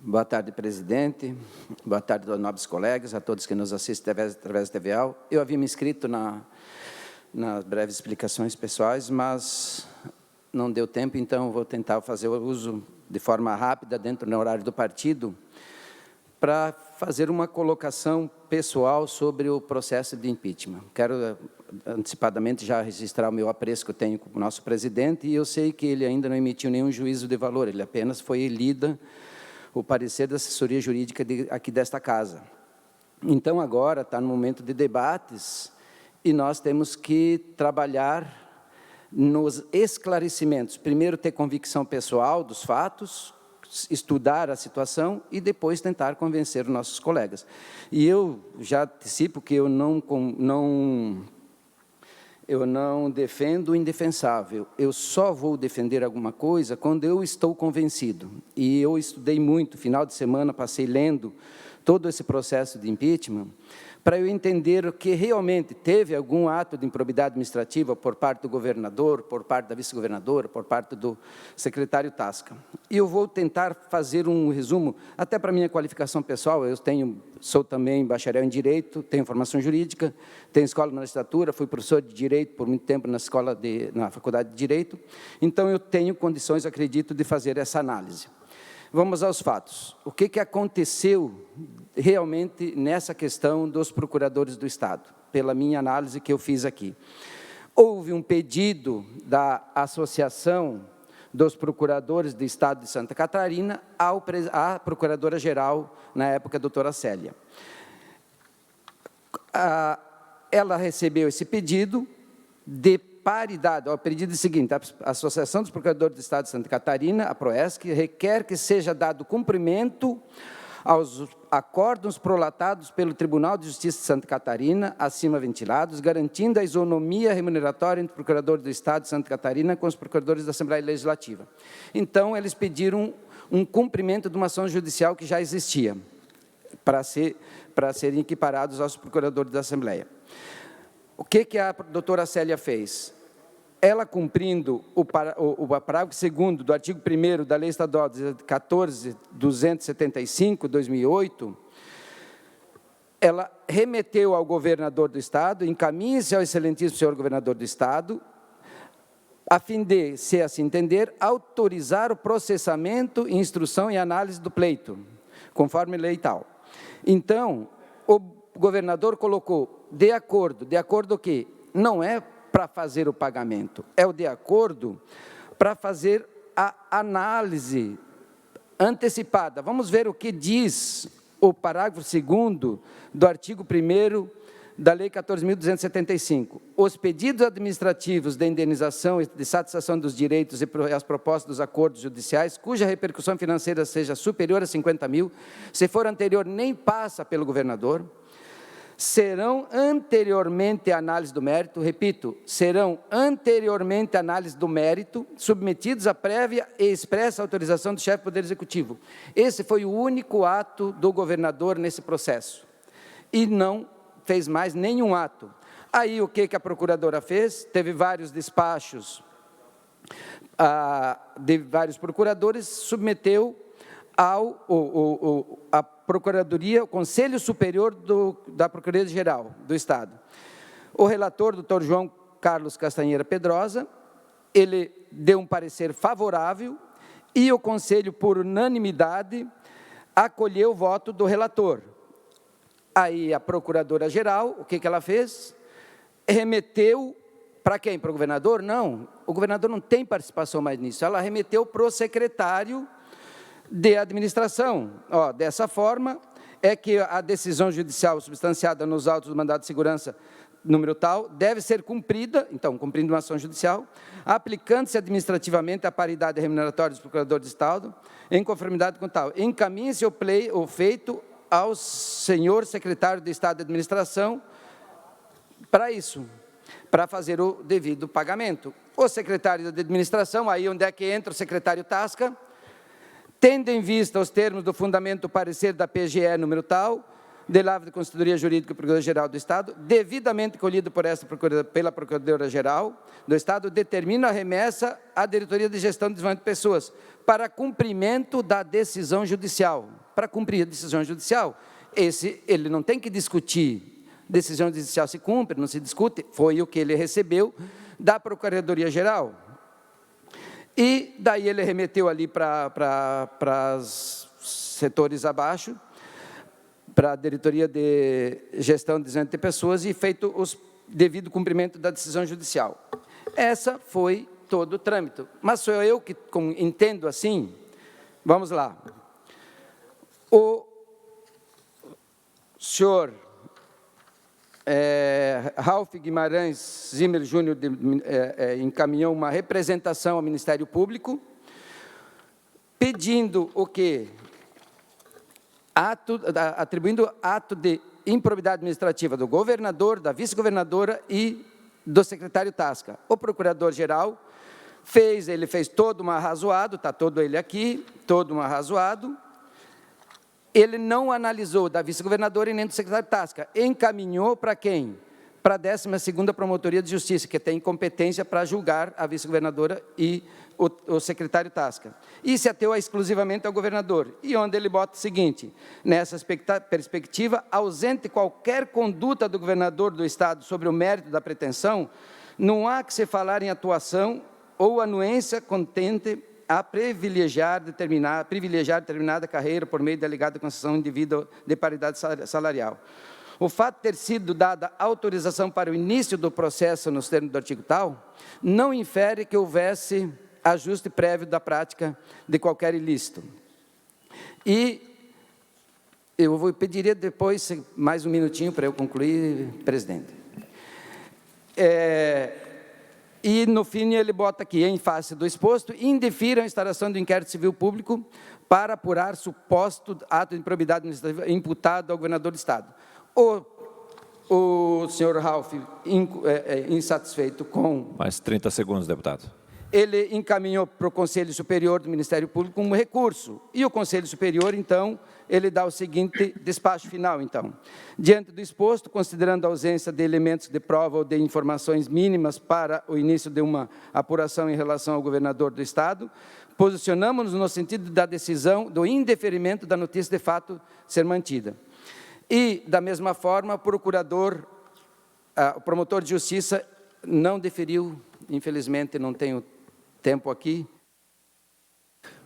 Boa tarde, presidente. Boa tarde aos nobres colegas, a todos que nos assistem através da TVAL. Eu havia me inscrito nas breves explicações pessoais, mas não deu tempo, então vou tentar fazer o uso de forma rápida, dentro do horário do partido, para fazer uma colocação pessoal sobre o processo de impeachment. Quero antecipadamente já registrar o meu apreço que eu tenho com o nosso presidente, e eu sei que ele ainda não emitiu nenhum juízo de valor, ele apenas foi lida o parecer da assessoria jurídica aqui desta casa. Então, agora está no momento de debates e nós temos que trabalhar nos esclarecimentos. Primeiro, ter convicção pessoal dos fatos, estudar a situação e depois tentar convencer os nossos colegas. E eu já antecipo que eu não defendo o indefensável, eu só vou defender alguma coisa quando eu estou convencido. E eu estudei muito, final de semana passei lendo todo esse processo de impeachment, para eu entender que realmente teve algum ato de improbidade administrativa por parte do governador, por parte da vice-governadora, por parte do secretário Tasca. E eu vou tentar fazer um resumo, até para a minha qualificação pessoal, sou também bacharel em Direito, tenho formação jurídica, tenho escola na magistratura, fui professor de Direito por muito tempo na Faculdade de Direito, então eu tenho condições, acredito, de fazer essa análise. Vamos aos fatos. O que aconteceu realmente nessa questão dos procuradores do Estado, pela minha análise que eu fiz aqui? Houve um pedido da Associação dos Procuradores do Estado de Santa Catarina à Procuradora-Geral, na época, a doutora Célia. Ela recebeu esse pedido de paridade. O pedido é o seguinte: a Associação dos Procuradores do Estado de Santa Catarina, a PROESC, requer que seja dado cumprimento aos acórdãos prolatados pelo Tribunal de Justiça de Santa Catarina, acima ventilados, garantindo a isonomia remuneratória entre o Procurador do Estado de Santa Catarina com os procuradores da Assembleia Legislativa. Então, eles pediram um cumprimento de uma ação judicial que já existia, para serem equiparados aos procuradores da Assembleia. O que a doutora Célia fez? Ela, cumprindo o parágrafo 2º do artigo 1º da Lei Estadual 14.275, 2008, ela remeteu ao governador do Estado, encaminhe-se ao excelentíssimo senhor governador do Estado, a fim de, se assim entender, autorizar o processamento, instrução e análise do pleito, conforme lei tal. Então, o governador colocou de acordo o quê? Não é para fazer o pagamento, é o de acordo para fazer a análise antecipada. Vamos ver o que diz o parágrafo 2º do artigo 1º da Lei 14.275. Os pedidos administrativos de indenização e de satisfação dos direitos e as propostas dos acordos judiciais, cuja repercussão financeira seja superior a 50 mil, se for anterior, nem passa pelo governador, serão anteriormente à análise do mérito, repito, serão anteriormente à análise do mérito, submetidos à prévia e expressa autorização do chefe do Poder Executivo. Esse foi o único ato do governador nesse processo, e não fez mais nenhum ato. Aí, o que a procuradora fez? Teve vários despachos de vários procuradores, submeteu a Procuradoria, o Conselho Superior da Procuradoria-Geral do Estado. O relator, doutor João Carlos Castanheira Pedrosa, ele deu um parecer favorável e o Conselho, por unanimidade, acolheu o voto do relator. Aí a Procuradora-Geral, o que ela fez? Remeteu para quem? Para o governador? Não, o governador não tem participação mais nisso. Ela remeteu para o secretário de administração. Dessa forma, é que a decisão judicial substanciada nos autos do mandado de segurança, número tal, deve ser cumprida, então, cumprindo uma ação judicial, aplicando-se administrativamente a paridade remuneratória dos procuradores de Estado, em conformidade com tal. Encaminhe-se o feito ao senhor secretário de Estado de Administração para isso, para fazer o devido pagamento. O secretário de Administração, aí onde é que entra o secretário Tasca, tendo em vista os termos do fundamento do parecer da PGE número tal, de lavra de Consultoria Jurídica e Procuradoria-Geral do Estado, devidamente colhido pela Procuradora-Geral do Estado, determina a remessa à Diretoria de Gestão de Desenvolvimento de Pessoas, para cumprimento da decisão judicial. Para cumprir a decisão judicial, ele não tem que discutir, decisão judicial se cumpre, não se discute, foi o que ele recebeu da Procuradoria-Geral. E daí ele remeteu ali para os setores abaixo, para a Diretoria de Gestão de Desenvolvimento de Pessoas e feito o devido cumprimento da decisão judicial. Essa foi todo o trâmite. Mas sou eu que entendo assim. Vamos lá. O senhor Ralph Guimarães Zimmer Júnior encaminhou uma representação ao Ministério Público, pedindo o quê? Atribuindo ato de improbidade administrativa do governador, da vice-governadora e do secretário Tasca. O procurador-geral ele fez todo um arrazoado, está todo ele aqui, todo um arrazoado. Ele não analisou da vice-governadora e nem do secretário Tasca. Encaminhou para quem? Para a 12ª Promotoria de Justiça, que tem competência para julgar a vice-governadora e o secretário Tasca. E se ateu exclusivamente ao governador. E onde ele bota o seguinte: nessa perspectiva, ausente qualquer conduta do governador do Estado sobre o mérito da pretensão, não há que se falar em atuação ou anuência contente a privilegiar determinada carreira por meio da alegada concessão indevida de paridade salarial. O fato de ter sido dada autorização para o início do processo nos termos do artigo tal, não infere que houvesse ajuste prévio da prática de qualquer ilícito. E eu pediria depois mais um minutinho para eu concluir, presidente. E, no fim, ele bota aqui, em face do exposto, indefiram a instauração do inquérito civil público para apurar suposto ato de improbidade administrativa imputado ao governador do Estado. O senhor Ralph, insatisfeito com... Mais 30 segundos, deputado. Ele encaminhou para o Conselho Superior do Ministério Público um recurso. E o Conselho Superior, então, ele dá o seguinte despacho final, então. Diante do exposto, considerando a ausência de elementos de prova ou de informações mínimas para o início de uma apuração em relação ao governador do Estado, posicionamos-nos no sentido da decisão do indeferimento da notícia de fato ser mantida. E, da mesma forma, o promotor de justiça não deferiu, infelizmente, não tenho tempo aqui.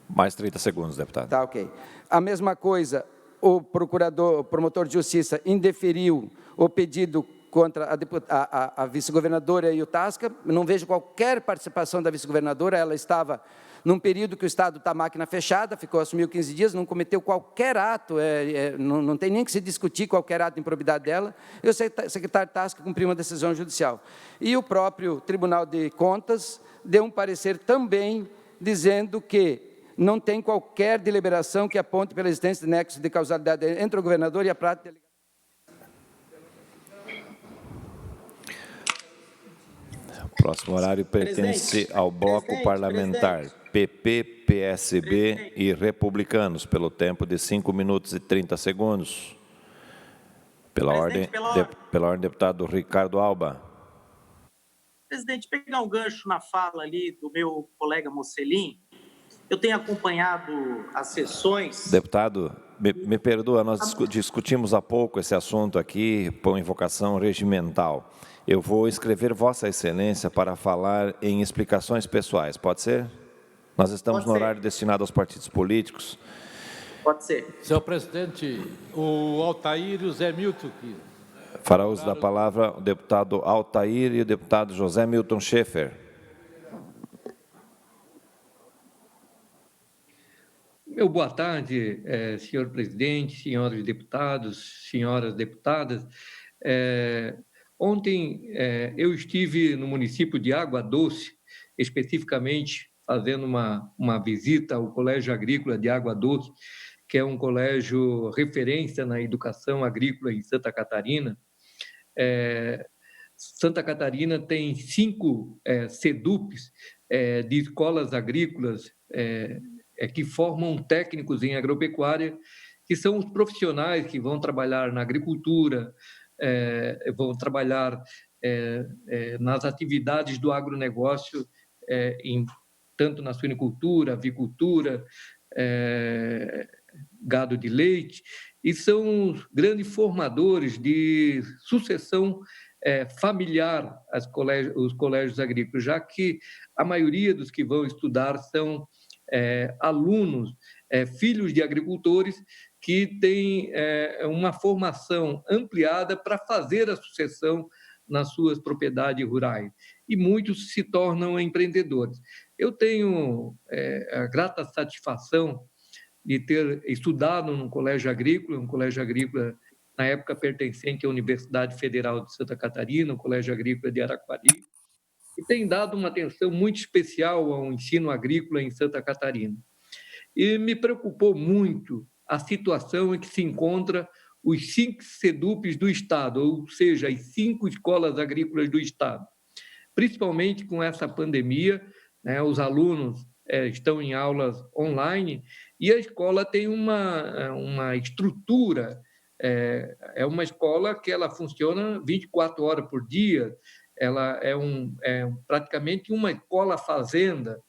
Mais 30 segundos, deputado. Tá, ok. A mesma coisa, o promotor de justiça indeferiu o pedido contra a vice-governadora Iutasca. Não vejo qualquer participação da vice-governadora, ela estava num período que o Estado está máquina fechada, assumiu 15 dias, não cometeu qualquer ato, não tem nem que se discutir qualquer ato de improbidade dela, e o secretário Tasca cumpriu uma decisão judicial. E o próprio Tribunal de Contas deu um parecer também dizendo que não tem qualquer deliberação que aponte pela existência de nexo de causalidade entre o governador e a prática delegada. O próximo horário pertence ao bloco parlamentar PP, PSB e Republicanos, pelo tempo de 5 minutos e 30 segundos. Pela ordem, deputado Ricardo Alba. Presidente, pegar um gancho na fala ali do meu colega Mocelin, eu tenho acompanhado as sessões... Deputado, me perdoa, nós discutimos há pouco esse assunto aqui por invocação regimental. Eu vou escrever Vossa Excelência para falar em explicações pessoais, pode ser? Nós estamos no horário destinado aos partidos políticos. Pode ser. Senhor presidente, o Altair e o Zé Milton. Fará uso da palavra o deputado Altair e o deputado José Milton Schaefer. Meu boa tarde, senhor presidente, senhores deputados, senhoras deputadas. Ontem eu estive no município de Água Doce, especificamente fazendo uma visita ao Colégio Agrícola de Água Doce, que é um colégio referência na educação agrícola em Santa Catarina. Santa Catarina tem 5 SEDUPs de escolas agrícolas que formam técnicos em agropecuária, que são os profissionais que vão trabalhar na agricultura, vão trabalhar nas atividades do agronegócio, tanto na suinicultura, avicultura, gado de leite, e são grandes formadores de sucessão familiar os colégios agrícolas, já que a maioria dos que vão estudar são alunos, filhos de agricultores que têm uma formação ampliada para fazer a sucessão nas suas propriedades rurais, e muitos se tornam empreendedores. Eu tenho a grata satisfação de ter estudado num colégio agrícola, na época pertencente à Universidade Federal de Santa Catarina, o Colégio Agrícola de Araquari, e tem dado uma atenção muito especial ao ensino agrícola em Santa Catarina. E me preocupou muito a situação em que se encontra os 5 SEDUPs do Estado, ou seja, as 5 escolas agrícolas do Estado. Principalmente com essa pandemia, os alunos estão em aulas online e a escola tem uma estrutura, é uma escola que ela funciona 24 horas por dia, ela é praticamente uma escola-fazenda,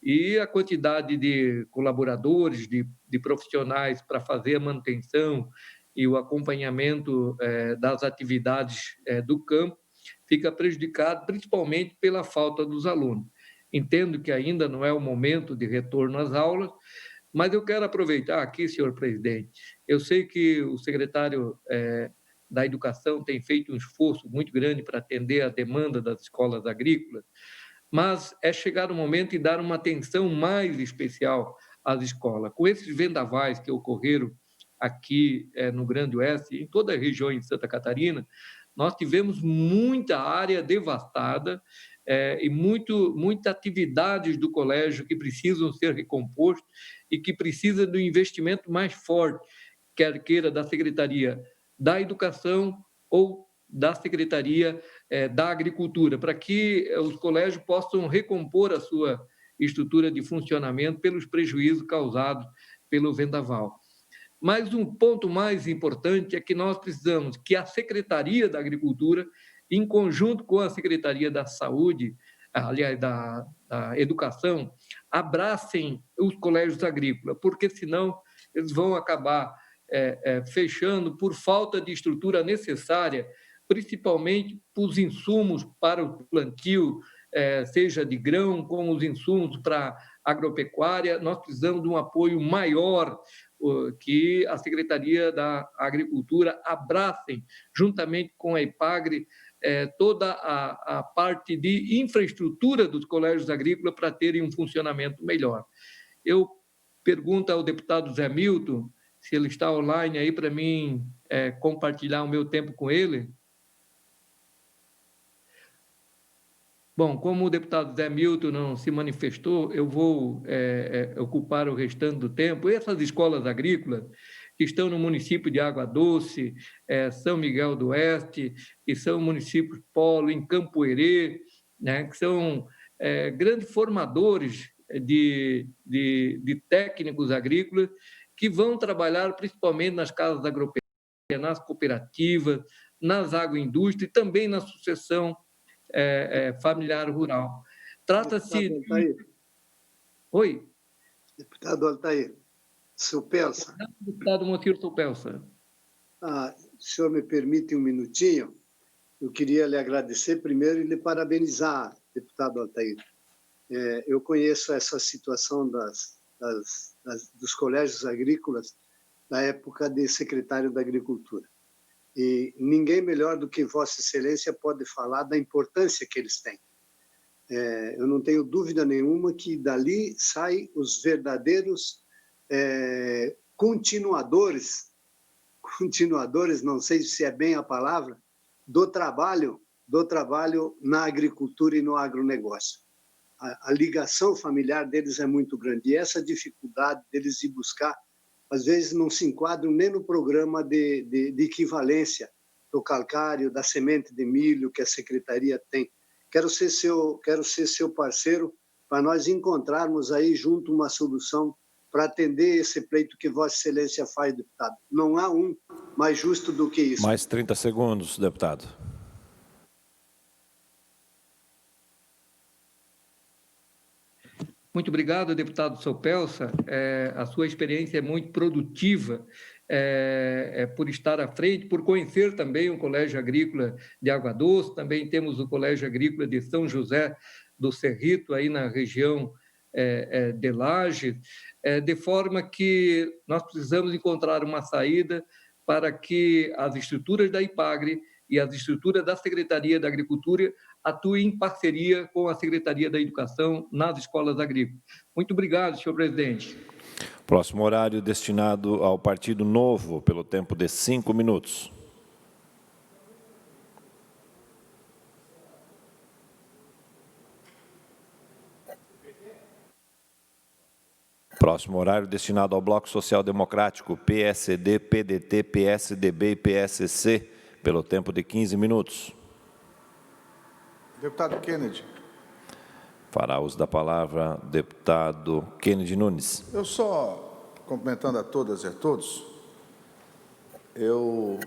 e a quantidade de colaboradores, de profissionais para fazer a manutenção e o acompanhamento das atividades do campo fica prejudicado, principalmente pela falta dos alunos. Entendo que ainda não é o momento de retorno às aulas, mas eu quero aproveitar aqui, senhor presidente, eu sei que o secretário da Educação tem feito um esforço muito grande para atender a demanda das escolas agrícolas, mas é chegar o momento de dar uma atenção mais especial às escolas. Com esses vendavais que ocorreram aqui no Grande Oeste, em toda a região de Santa Catarina, nós tivemos muita área devastada e muitas atividades do colégio que precisam ser recompostas e que precisa do investimento mais forte, quer queira da Secretaria da Educação ou da Secretaria da Agricultura, para que os colégios possam recompor a sua estrutura de funcionamento pelos prejuízos causados pelo vendaval. Mas um ponto mais importante é que nós precisamos que a Secretaria da Agricultura, em conjunto com a Secretaria da Saúde, aliás, da Educação, abracem os colégios agrícolas, porque senão eles vão acabar fechando por falta de estrutura necessária, principalmente para os insumos para o plantio, seja de grão, como os insumos para agropecuária. Nós precisamos de um apoio maior, que a Secretaria da Agricultura abracem, juntamente com a IPAGRE, toda a parte de infraestrutura dos colégios agrícolas para terem um funcionamento melhor. Eu pergunto ao deputado Zé Milton, se ele está online aí para mim compartilhar o meu tempo com ele. Bom, como o deputado Zé Milton não se manifestou, eu vou ocupar o restante do tempo. Essas escolas agrícolas que estão no município de Água Doce, São Miguel do Oeste, que são municípios polo, em Campo Herê, né, que são grandes formadores de técnicos agrícolas que vão trabalhar principalmente nas casas agropecuárias, nas cooperativas, nas agroindústrias e também na sucessão familiar rural. Trata-se... Oi? Deputado Altair, Supelsa. Deputado Monteiro Supelsa. Se o senhor me permite um minutinho, eu queria lhe agradecer primeiro e lhe parabenizar, deputado Altair. Eu conheço essa situação dos colégios agrícolas na época de secretário da Agricultura. E ninguém melhor do que Vossa Excelência pode falar da importância que eles têm. Eu não tenho dúvida nenhuma que dali saem os verdadeiros continuadores, não sei se é bem a palavra, do trabalho na agricultura e no agronegócio. A ligação familiar deles é muito grande, e essa dificuldade deles ir buscar, às vezes não se enquadram nem no programa de equivalência do calcário, da semente de milho que a Secretaria tem. Quero ser seu parceiro para nós encontrarmos aí junto uma solução para atender esse pleito que Vossa Excelência faz, deputado. Não há um mais justo do que isso. Mais 30 segundos, deputado. Muito obrigado, deputado Supelsa. A sua experiência é muito produtiva, por estar à frente, por conhecer também o Colégio Agrícola de Água Doce, também temos o Colégio Agrícola de São José do Cerrito, aí na região de Lages, de forma que nós precisamos encontrar uma saída para que as estruturas da IPAGRE e as estruturas da Secretaria da Agricultura atuem em parceria com a Secretaria da Educação nas escolas agrícolas. Muito obrigado, senhor presidente. Próximo horário destinado ao Partido Novo, pelo tempo de 5 minutos. Próximo horário destinado ao Bloco Social Democrático, PSD, PDT, PSDB e PSC, pelo tempo de 15 minutos. Deputado Kennedy. Fará uso da palavra deputado Kennedy Nunes. Eu só, cumprimentando a todas e a todos, eu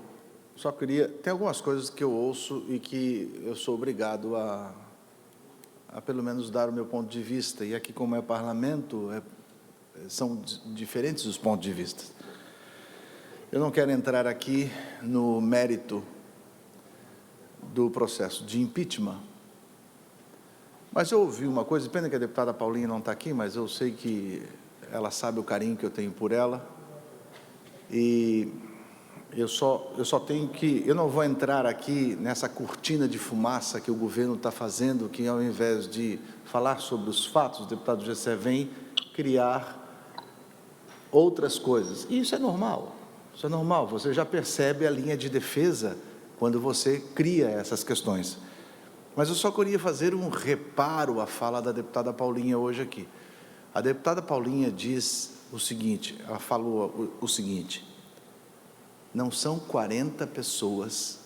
só queria... Tem algumas coisas que eu ouço e que eu sou obrigado a pelo menos dar o meu ponto de vista, e aqui, como é parlamento, são diferentes os pontos de vista. Eu não quero entrar aqui no mérito do processo de impeachment, mas eu ouvi uma coisa, pena que a deputada Paulinha não está aqui, mas eu sei que ela sabe o carinho que eu tenho por ela, e eu só tenho que... Eu não vou entrar aqui nessa cortina de fumaça que o governo está fazendo, que ao invés de falar sobre os fatos, o deputado Gessé vem criar outras coisas. E isso é normal, você já percebe a linha de defesa quando você cria essas questões. Mas eu só queria fazer um reparo à fala da deputada Paulinha hoje aqui. A deputada Paulinha diz o seguinte, ela falou o seguinte: não são 40 pessoas,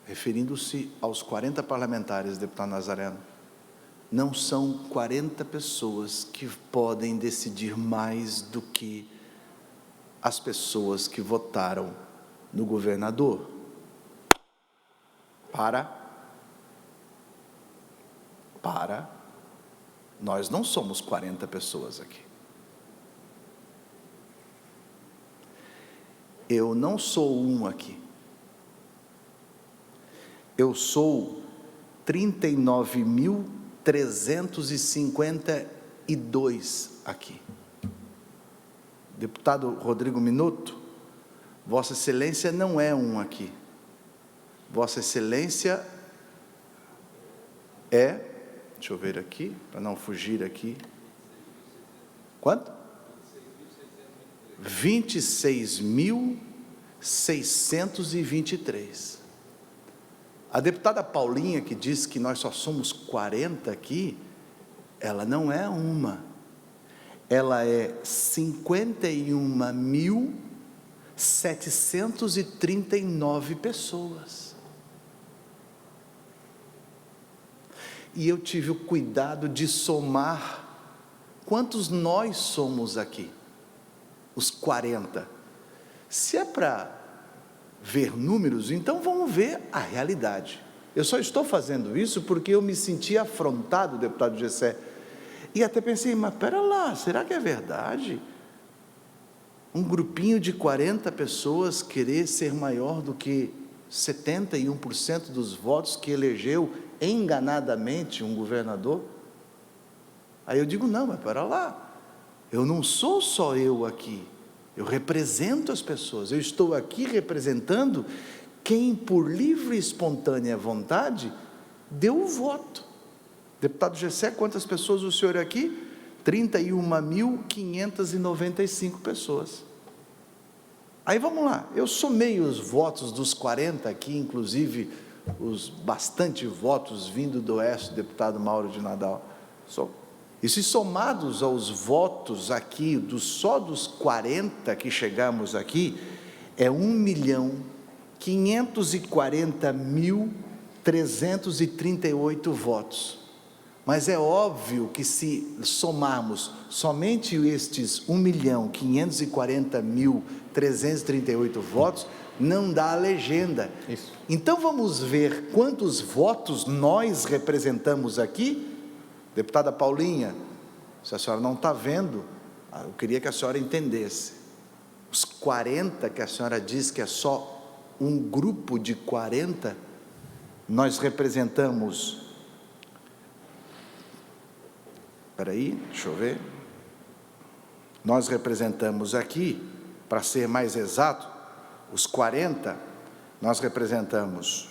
referindo-se aos 40 parlamentares, deputado Nazareno, não são 40 pessoas que podem decidir mais do que as pessoas que votaram no governador. Nós não somos 40 pessoas aqui. Eu não sou um aqui. Eu sou 39.352 aqui. Deputado Rodrigo Minuto, Vossa Excelência não é um aqui. Vossa Excelência é, deixa eu ver aqui, para não fugir aqui. Quanto? 26.623. A deputada Paulinha, que diz que nós só somos 40 aqui, ela não é uma, ela é 51.739 pessoas. E eu tive o cuidado de somar quantos nós somos aqui, os 40. Se é para ver números, então vamos ver a realidade. Eu só estou fazendo isso porque eu me senti afrontado, deputado Gessé, e até pensei, mas pera lá, será que é verdade? Um grupinho de 40 pessoas querer ser maior do que 71% dos votos que elegeu enganadamente um governador? Aí eu digo, não, mas pera lá, eu não sou só eu aqui, eu represento as pessoas, eu estou aqui representando quem por livre e espontânea vontade deu o voto. Deputado Gessé, quantas pessoas o senhor é aqui? 31.595 pessoas. Aí vamos lá, eu somei os votos dos 40 aqui, inclusive os bastante votos vindo do Oeste, deputado Mauro de Nadal. E se somados aos votos aqui, só dos 40 que chegamos aqui, é 1.540.338 votos. Mas é óbvio que se somarmos somente estes 1.540.338 votos, não dá a legenda. Isso. Então vamos ver quantos votos nós representamos aqui. Deputada Paulinha, se a senhora não está vendo, eu queria que a senhora entendesse. Os 40 que a senhora diz que é só um grupo de 40, nós representamos, espera aí, deixa eu ver, nós representamos aqui, para ser mais exato, os 40, nós representamos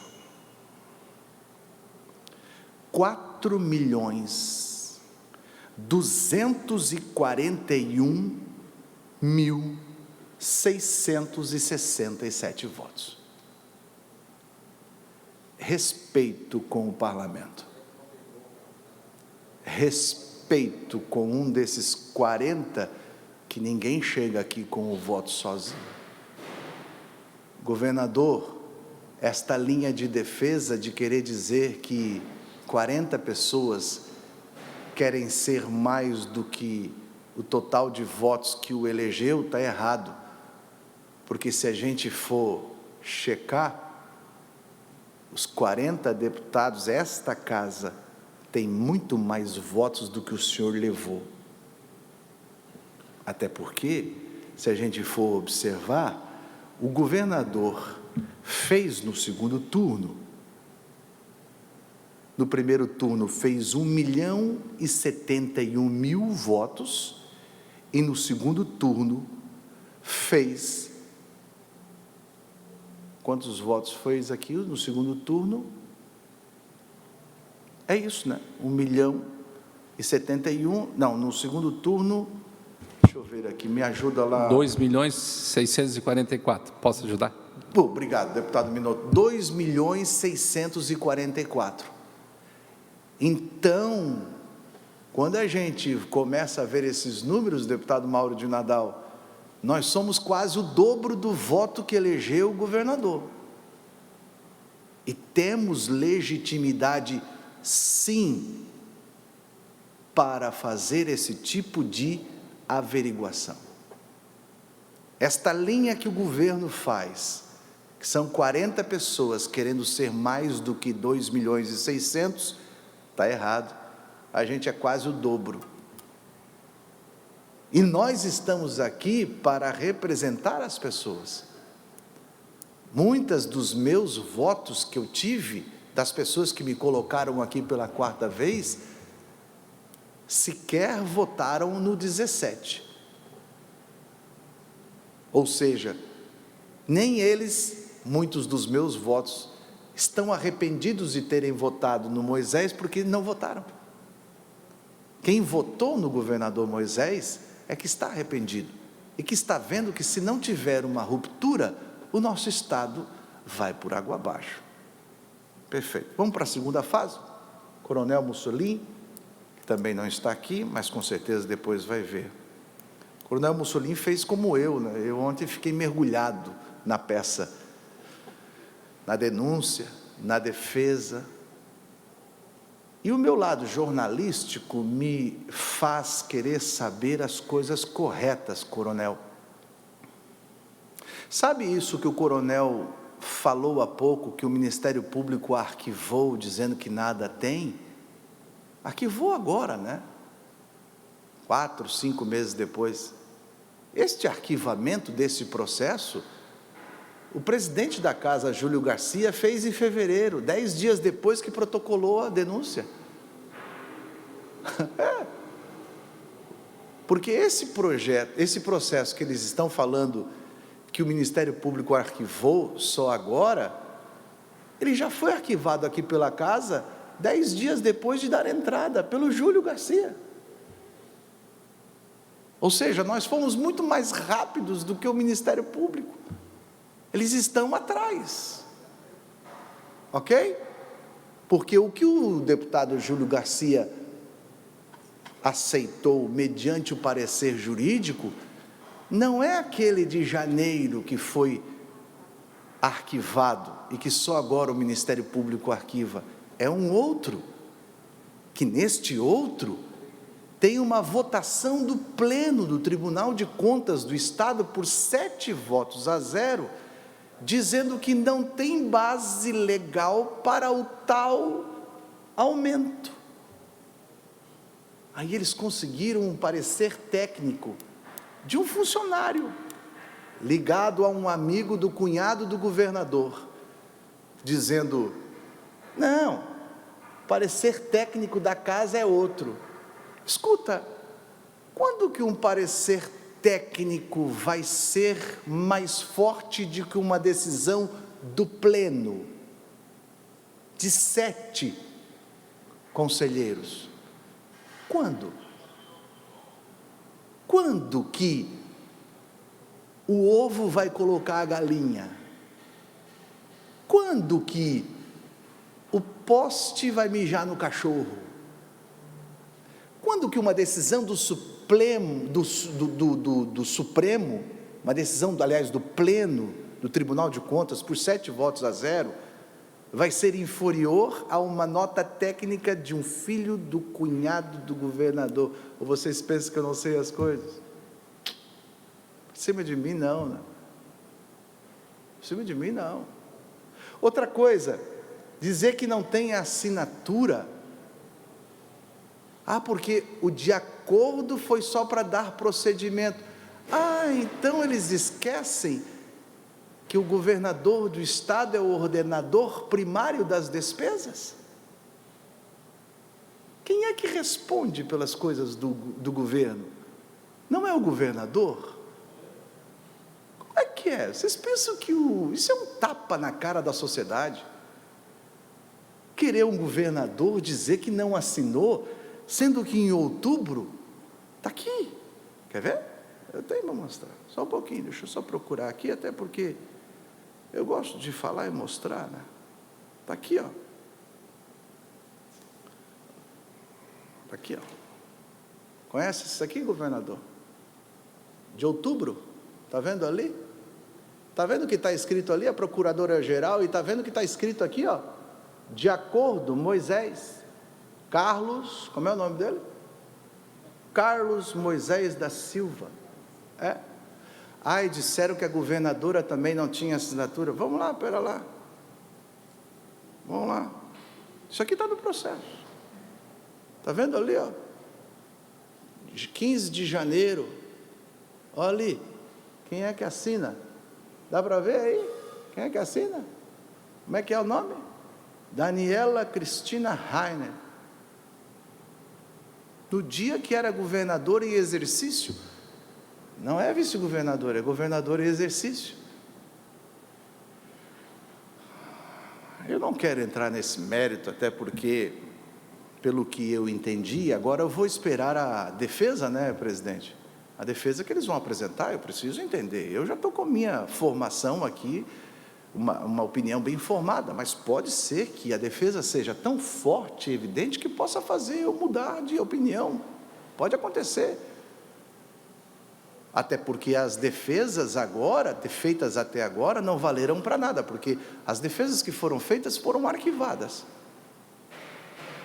4.241.667 votos. Respeito com o parlamento, respeito com um desses 40, que ninguém chega aqui com o voto sozinho. Governador, esta linha de defesa de querer dizer que 40 pessoas querem ser mais do que o total de votos que o elegeu, está errado. Porque se a gente for checar, os 40 deputados, esta casa, tem muito mais votos do que o senhor levou. Até porque, se a gente for observar, o governador fez no segundo turno. No primeiro turno fez 1.071.000 votos e no segundo turno fez, quantos votos fez aqui no segundo turno? É isso, né? 1.071.000, não, no segundo turno, deixa eu ver aqui, me ajuda lá. 2.644, posso ajudar? Obrigado, deputado Minotto. 2.644. Então, quando a gente começa a ver esses números, deputado Mauro de Nadal, nós somos quase o dobro do voto que elegeu o governador. E temos legitimidade, sim, para fazer esse tipo de averiguação. Esta linha que o governo faz, que são 40 pessoas querendo ser mais do que 2.600.000, está errado. A gente é quase o dobro. E nós estamos aqui para representar as pessoas. Muitas dos meus votos que eu tive, das pessoas que me colocaram aqui pela 4ª vez, sequer votaram no 17. Ou seja, nem eles, muitos dos meus votos, estão arrependidos de terem votado no Moisés, porque não votaram. Quem votou no governador Moisés é que está arrependido, e que está vendo que se não tiver uma ruptura, o nosso Estado vai por água abaixo. Perfeito. Vamos para a segunda fase? Coronel Mussolini, que também não está aqui, mas com certeza depois vai ver. Coronel Mussolini fez como eu, né? Eu ontem fiquei mergulhado na peça, na denúncia, na defesa. E o meu lado jornalístico me faz querer saber as coisas corretas, coronel. Sabe isso que o coronel falou há pouco, que o Ministério Público arquivou, dizendo que nada tem? Arquivou agora, né? 4, 5 meses depois. Este arquivamento desse processo, o presidente da casa, Júlio Garcia, fez em fevereiro, 10 dias depois que protocolou a denúncia. Porque esse processo que eles estão falando, que o Ministério Público arquivou só agora, ele já foi arquivado aqui pela casa 10 dias depois de dar entrada, pelo Júlio Garcia. Ou seja, nós fomos muito mais rápidos do que o Ministério Público. Eles estão atrás. Ok? Porque o que o deputado Júlio Garcia aceitou mediante o parecer jurídico, não é aquele de janeiro que foi arquivado e que só agora o Ministério Público arquiva, é um outro, que neste outro tem uma votação do Pleno do Tribunal de Contas do Estado por 7-0, dizendo que não tem base legal para o tal aumento. Aí eles conseguiram um parecer técnico de um funcionário, ligado a um amigo do cunhado do governador, dizendo, não, parecer técnico da casa é outro. Escuta, quando que um parecer técnico vai ser mais forte do que uma decisão do Pleno, de 7 conselheiros? Quando? Quando que o ovo vai colocar a galinha? Quando que o poste vai mijar no cachorro? Quando que uma decisão do Supremo, uma decisão, aliás, do Pleno, do Tribunal de Contas, por 7-0, vai ser inferior a uma nota técnica de um filho do cunhado do governador? Ou vocês pensam que eu não sei as coisas? Por cima de mim, não, né? Por cima de mim, não. Outra coisa, dizer que não tem assinatura, porque o de acordo foi só para dar procedimento. Então eles esquecem que o governador do estado é o ordenador primário das despesas? Quem é que responde pelas coisas do governo? Não é o governador? Como é que é? Vocês pensam que isso é um tapa na cara da sociedade? Querer um governador dizer que não assinou, sendo que em outubro, está aqui, quer ver? Eu tenho para mostrar, só um pouquinho, deixa eu só procurar aqui, até porque eu gosto de falar e mostrar, né? Está aqui, ó. Aqui, ó. Conhece isso aqui, governador? De outubro. Está vendo ali? Está vendo o que está escrito ali? A Procuradora-Geral. E está vendo o que está escrito aqui, ó? De acordo, Moisés. Carlos, como é o nome dele? Carlos Moisés da Silva. É. Ai, disseram que a governadora também não tinha assinatura. Vamos lá, pera lá. Vamos lá. Isso aqui está no processo. Está vendo ali, ó? De 15 de janeiro. Olha ali. Quem é que assina? Dá para ver aí? Quem é que assina? Como é que é o nome? Daniela Cristina Rainer. No dia que era governadora em exercício, não é vice-governadora, é governadora em exercício. Eu não quero entrar nesse mérito, até porque, pelo que eu entendi, agora eu vou esperar a defesa, né, presidente? A defesa que eles vão apresentar, eu preciso entender. Eu já estou com minha formação aqui, uma opinião bem formada, mas pode ser que a defesa seja tão forte e evidente que possa fazer eu mudar de opinião. Pode acontecer. Até porque as defesas agora, feitas até agora, não valeram para nada, porque as defesas que foram feitas foram arquivadas.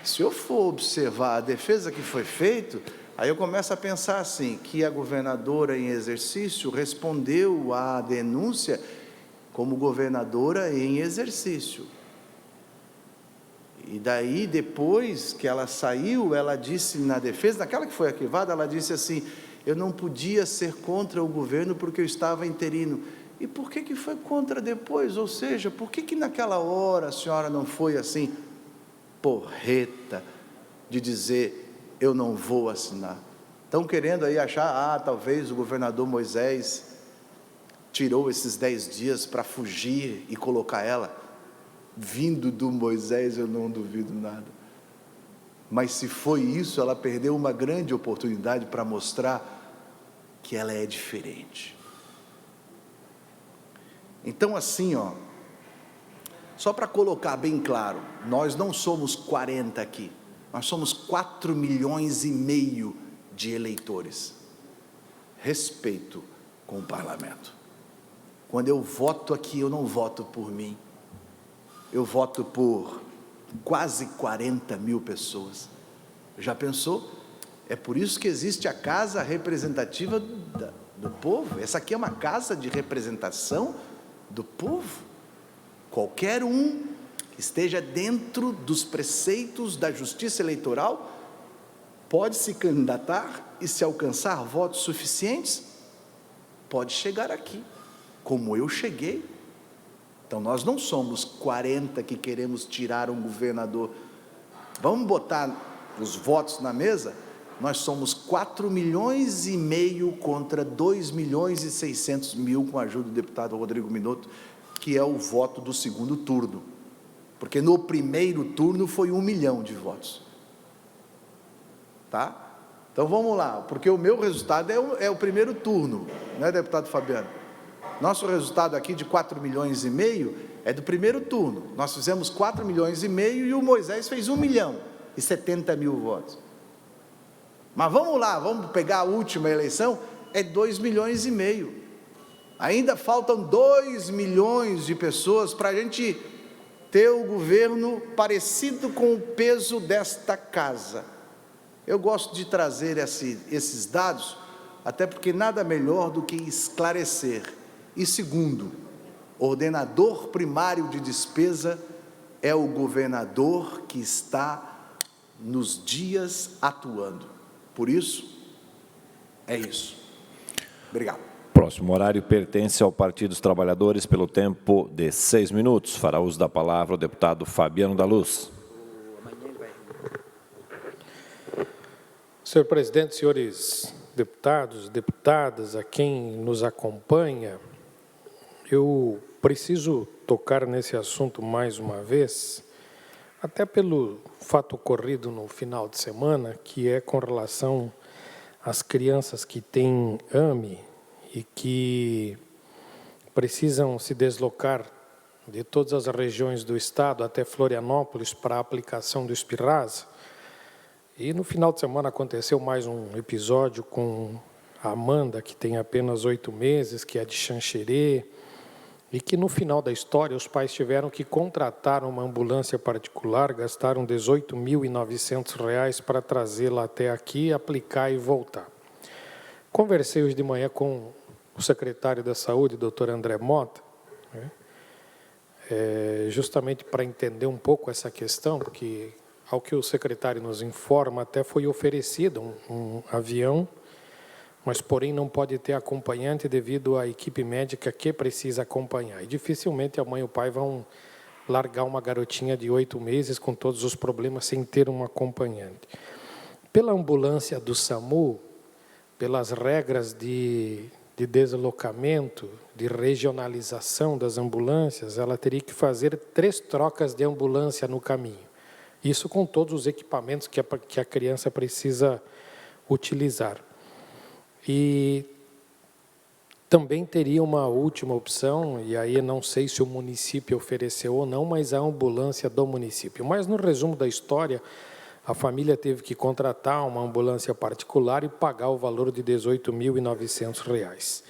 Se eu for observar a defesa que foi feita, aí eu começo a pensar assim, que a governadora em exercício respondeu à denúncia como governadora em exercício. E daí, depois que ela saiu, ela disse na defesa, naquela que foi arquivada, ela disse assim, eu não podia ser contra o governo porque eu estava interino. E por que foi contra depois? Ou seja, por que naquela hora a senhora não foi assim, porreta, de dizer, eu não vou assinar? Estão querendo aí achar, talvez o governador Moisés tirou esses 10 dias para fugir e colocar ela. Vindo do Moisés, eu não duvido nada. Mas se foi isso, ela perdeu uma grande oportunidade para mostrar que ela é diferente. Então, assim, ó, só para colocar bem claro, nós não somos 40 aqui, nós somos 4,5 milhões de eleitores. Respeito com o parlamento. Quando eu voto aqui, eu não voto por mim, eu voto por quase 40 mil pessoas. Já pensou? É por isso que existe a casa representativa do povo. Essa aqui é uma casa de representação do povo. Qualquer um que esteja dentro dos preceitos da justiça eleitoral pode se candidatar e, se alcançar votos suficientes, pode chegar aqui, como eu cheguei. Então, nós não somos 40 que queremos tirar um governador. Vamos botar os votos na mesa? Nós somos 4,5 milhões contra 2,6 milhões com a ajuda do deputado Rodrigo Minotto, que é o voto do segundo turno. Porque no primeiro turno foi 1 milhão de votos. Tá? Então, vamos lá, porque o meu resultado é o primeiro turno, né, deputado Fabiano? Nosso resultado aqui de 4,5 milhões é do primeiro turno. Nós fizemos 4,5 milhões e o Moisés fez 1.070.000 votos. Mas vamos lá, vamos pegar a última eleição, é 2,5 milhões. Ainda faltam 2 milhões de pessoas para a gente ter o governo parecido com o peso desta casa. Eu gosto de trazer esses dados, até porque nada melhor do que esclarecer. E segundo, ordenador primário de despesa é o governador que está nos dias atuando. Por isso, é isso. Obrigado. Próximo horário pertence ao Partido dos Trabalhadores pelo tempo de 6 minutos. Fará uso da palavra o deputado Fabiano da Luz. Senhor presidente, senhores deputados, deputadas, a quem nos acompanha, eu preciso tocar nesse assunto mais uma vez, até pelo fato ocorrido no final de semana, que é com relação às crianças que têm AME e que precisam se deslocar de todas as regiões do estado até Florianópolis para a aplicação do Spinraza. E no final de semana aconteceu mais um episódio com a Amanda, que tem apenas 8 meses, que é de Xanxerê, e que no final da história os pais tiveram que contratar uma ambulância particular, gastaram R$ 18.900 para trazê-la até aqui, aplicar e voltar. Conversei hoje de manhã com o secretário da Saúde, doutor André Mota, né, justamente para entender um pouco essa questão, porque, ao que o secretário nos informa, até foi oferecido um avião, mas, porém, não pode ter acompanhante devido à equipe médica que precisa acompanhar. E dificilmente a mãe e o pai vão largar uma garotinha de 8 meses com todos os problemas sem ter um acompanhante. Pela ambulância do SAMU, pelas regras de deslocamento, de regionalização das ambulâncias, ela teria que fazer 3 trocas de ambulância no caminho. Isso com todos os equipamentos que a criança precisa utilizar. E também teria uma última opção, e aí não sei se o município ofereceu ou não, mas a ambulância do município. Mas, no resumo da história, a família teve que contratar uma ambulância particular e pagar o valor de R$ 18.900.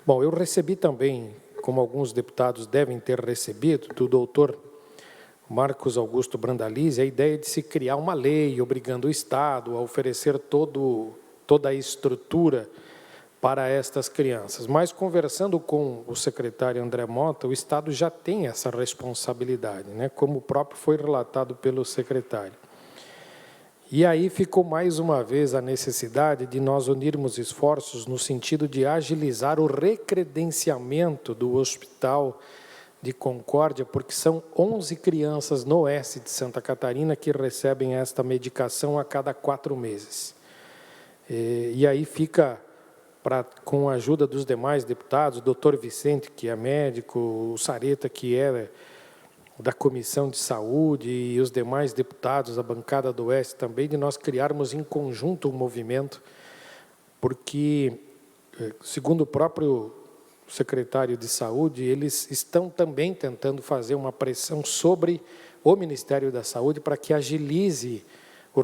Bom, eu recebi também, como alguns deputados devem ter recebido, do doutor Marcos Augusto Brandalize, a ideia de se criar uma lei obrigando o Estado a oferecer toda a estrutura para estas crianças. Mas, conversando com o secretário André Mota, o Estado já tem essa responsabilidade, né, como o próprio foi relatado pelo secretário. E aí ficou mais uma vez a necessidade de nós unirmos esforços no sentido de agilizar o recredenciamento do Hospital de Concórdia, porque são 11 crianças no oeste de Santa Catarina que recebem esta medicação a cada 4 meses. E aí fica, com a ajuda dos demais deputados, o doutor Vicente, que é médico, o Sareta, que é da Comissão de Saúde, e os demais deputados, a bancada do Oeste também, de nós criarmos em conjunto um movimento, porque, segundo o próprio secretário de Saúde, eles estão também tentando fazer uma pressão sobre o Ministério da Saúde para que agilize o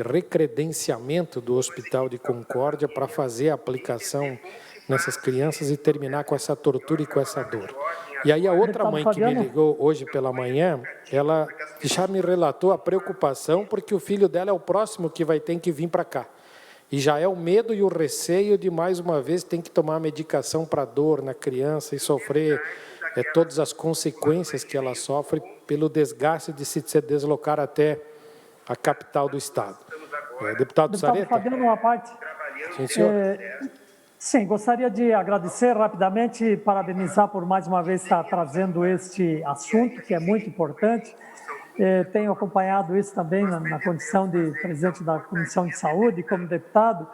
recredenciamento do Hospital de Concórdia para fazer a aplicação nessas crianças e terminar com essa tortura e com essa dor. E aí a outra mãe que me ligou hoje pela manhã, ela já me relatou a preocupação porque o filho dela é o próximo que vai ter que vir para cá. E já é o medo e o receio de, mais uma vez, ter que tomar medicação para dor na criança e sofrer todas as consequências que ela sofre pelo desgaste de se deslocar até a capital do Estado. Deputado Sareta? Fabiano, uma parte. Sim, senhor. Sim, gostaria de agradecer rapidamente e parabenizar por mais uma vez estar trazendo este assunto, que é muito importante. Tenho acompanhado isso também na condição de presidente da Comissão de Saúde, como deputado.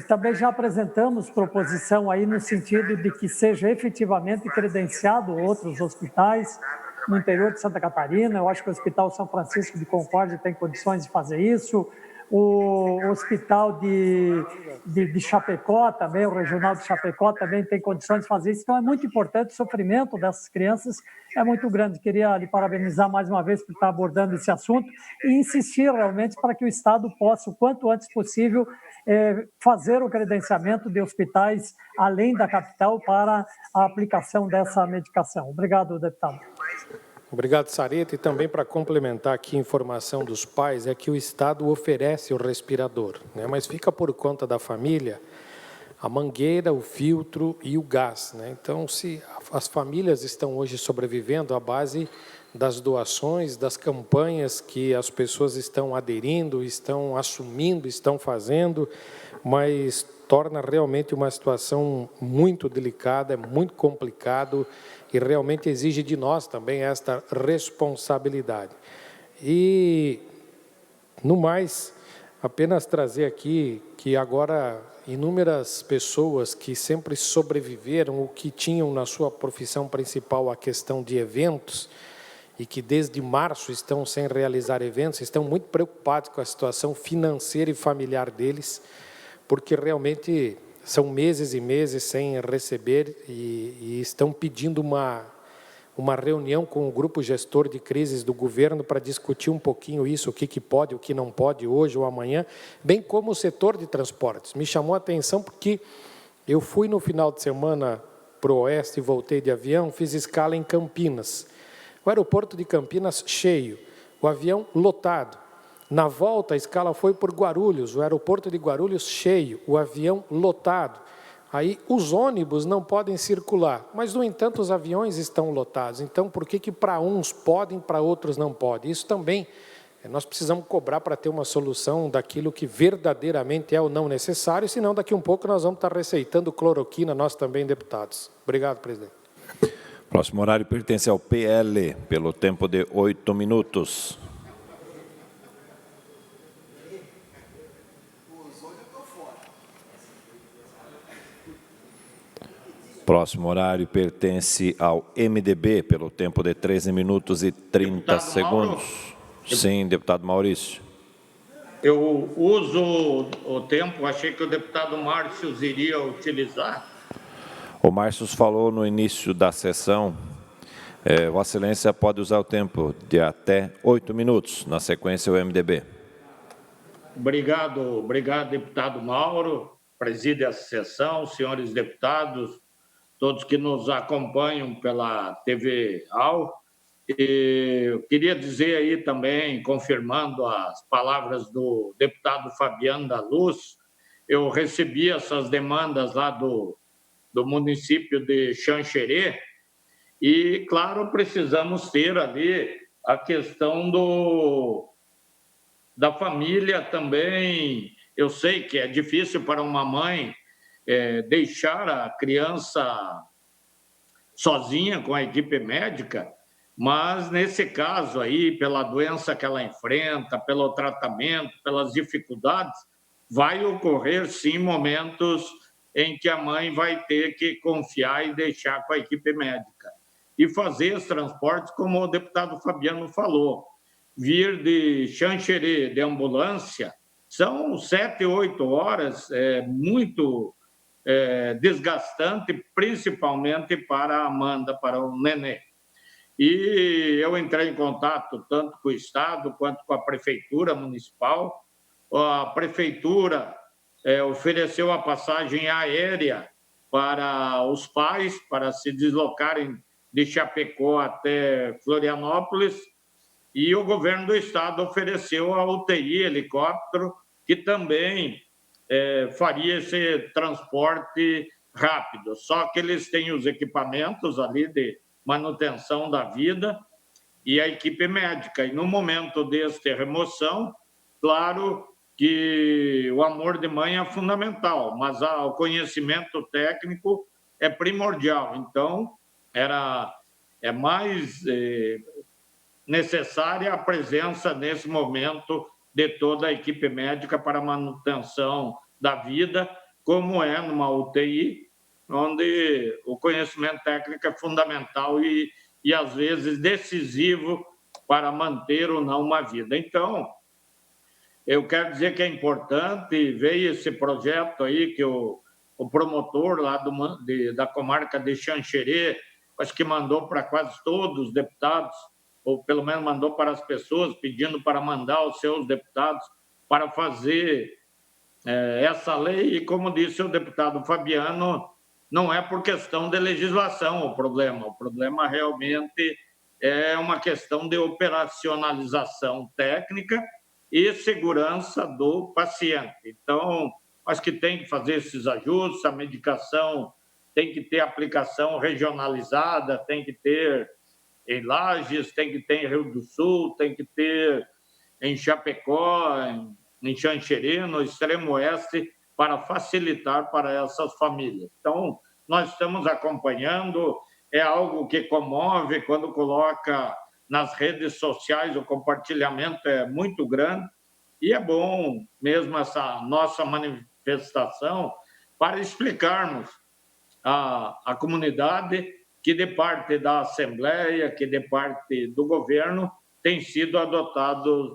Também já apresentamos proposição aí no sentido de que seja efetivamente credenciado outros hospitais no interior de Santa Catarina. Eu acho que o Hospital São Francisco de Concórdia tem condições de fazer isso. O Hospital de Chapecó também, o Regional de Chapecó também tem condições de fazer isso. Então, é muito importante, o sofrimento dessas crianças é muito grande. Queria lhe parabenizar mais uma vez por estar abordando esse assunto e insistir realmente para que o Estado possa, o quanto antes possível, fazer o credenciamento de hospitais além da capital para a aplicação dessa medicação. Obrigado, deputado. Obrigado, Sareta. E também para complementar aqui a informação dos pais, é que o Estado oferece o respirador, né? Mas fica por conta da família a mangueira, o filtro e o gás, né? Então, se as famílias estão hoje sobrevivendo à base das doações, das campanhas que as pessoas estão aderindo, estão assumindo, estão fazendo, mas torna realmente uma situação muito delicada, muito complicado, e realmente exige de nós também esta responsabilidade. E, no mais, apenas trazer aqui que agora inúmeras pessoas que sempre sobreviveram ou que tinham na sua profissão principal a questão de eventos e que desde março estão sem realizar eventos, estão muito preocupados com a situação financeira e familiar deles, porque realmente são meses e meses sem receber e estão pedindo uma reunião com o grupo gestor de crises do governo para discutir um pouquinho isso, o que pode, o que não pode hoje ou amanhã, bem como o setor de transportes. Me chamou a atenção porque eu fui no final de semana para o Oeste e voltei de avião, fiz escala em Campinas. O aeroporto de Campinas cheio, o avião lotado. Na volta, a escala foi por Guarulhos, o aeroporto de Guarulhos cheio, o avião lotado. Aí os ônibus não podem circular, mas, no entanto, os aviões estão lotados. Então, por que para uns podem, para outros não podem? Isso também nós precisamos cobrar para ter uma solução daquilo que verdadeiramente é ou não necessário, senão daqui um pouco nós vamos estar receitando cloroquina, nós também, deputados. Obrigado, presidente. Próximo horário pertence ao PL, pelo tempo de 8 minutos. Próximo horário pertence ao MDB, pelo tempo de 13 minutos e 30 segundos. Sim, deputado Maurício. Eu uso o tempo, achei que o deputado Márcio iria utilizar. O Márcio falou no início da sessão, Vossa Excelência pode usar o tempo de até 8 minutos, na sequência o MDB. Obrigado, deputado Mauro, preside essa sessão, senhores deputados, todos que nos acompanham pela TV AL. Eu queria dizer aí também, confirmando as palavras do deputado Fabiano da Luz, eu recebi essas demandas lá do município de Xanxerê e, claro, precisamos ter ali a questão da família também. Eu sei que é difícil para uma mãe deixar a criança sozinha com a equipe médica, mas nesse caso aí, pela doença que ela enfrenta, pelo tratamento, pelas dificuldades, vai ocorrer sim momentos em que a mãe vai ter que confiar e deixar com a equipe médica. E fazer os transportes, como o deputado Fabiano falou, vir de Xanxerê, de ambulância, são 7, 8 horas, muito desgastante, principalmente para a Amanda, para o nenê. E eu entrei em contato tanto com o Estado quanto com a Prefeitura Municipal. A Prefeitura ofereceu a passagem aérea para os pais, para se deslocarem de Chapecó até Florianópolis, e o governo do Estado ofereceu a UTI helicóptero, que também faria esse transporte rápido. Só que eles têm os equipamentos ali de manutenção da vida e a equipe médica. E no momento desta remoção, claro que o amor de mãe é fundamental, mas o conhecimento técnico é primordial. Então, é mais necessária a presença, nesse momento, de toda a equipe médica para a manutenção da vida, como é numa UTI, onde o conhecimento técnico é fundamental e às vezes, decisivo para manter ou não uma vida. Então, eu quero dizer que é importante, veio esse projeto aí que o promotor lá da comarca de Xanxerê, acho que mandou para quase todos os deputados, ou pelo menos mandou para as pessoas, pedindo para mandar aos seus deputados para fazer essa lei. E, como disse o deputado Fabiano, não é por questão de legislação o problema realmente é uma questão de operacionalização técnica e segurança do paciente. Então, acho que tem que fazer esses ajustes, a medicação tem que ter aplicação regionalizada, tem que ter em Lages, tem que ter em Rio do Sul, tem que ter em Chapecó, em Xanxerê, no extremo oeste, para facilitar para essas famílias. Então, nós estamos acompanhando, é algo que comove quando coloca nas redes sociais, o compartilhamento é muito grande, e é bom mesmo essa nossa manifestação para explicarmos à comunidade que, de parte da Assembleia, que de parte do governo, tem sido adotadas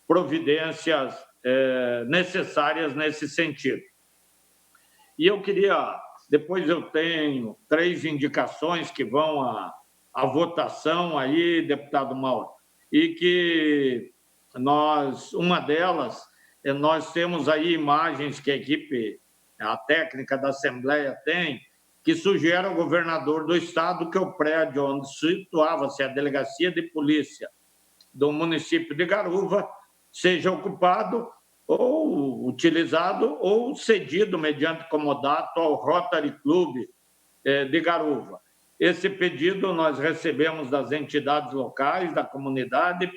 providências necessárias nesse sentido. E eu queria, depois eu tenho 3 indicações que vão a votação aí, deputado Mauro, e que uma delas, nós temos aí imagens que a técnica da Assembleia tem, que sugere ao governador do estado que o prédio onde situava-se a delegacia de polícia do município de Garuva seja ocupado ou utilizado ou cedido mediante comodato ao Rotary Club de Garuva. Esse pedido nós recebemos das entidades locais, da comunidade,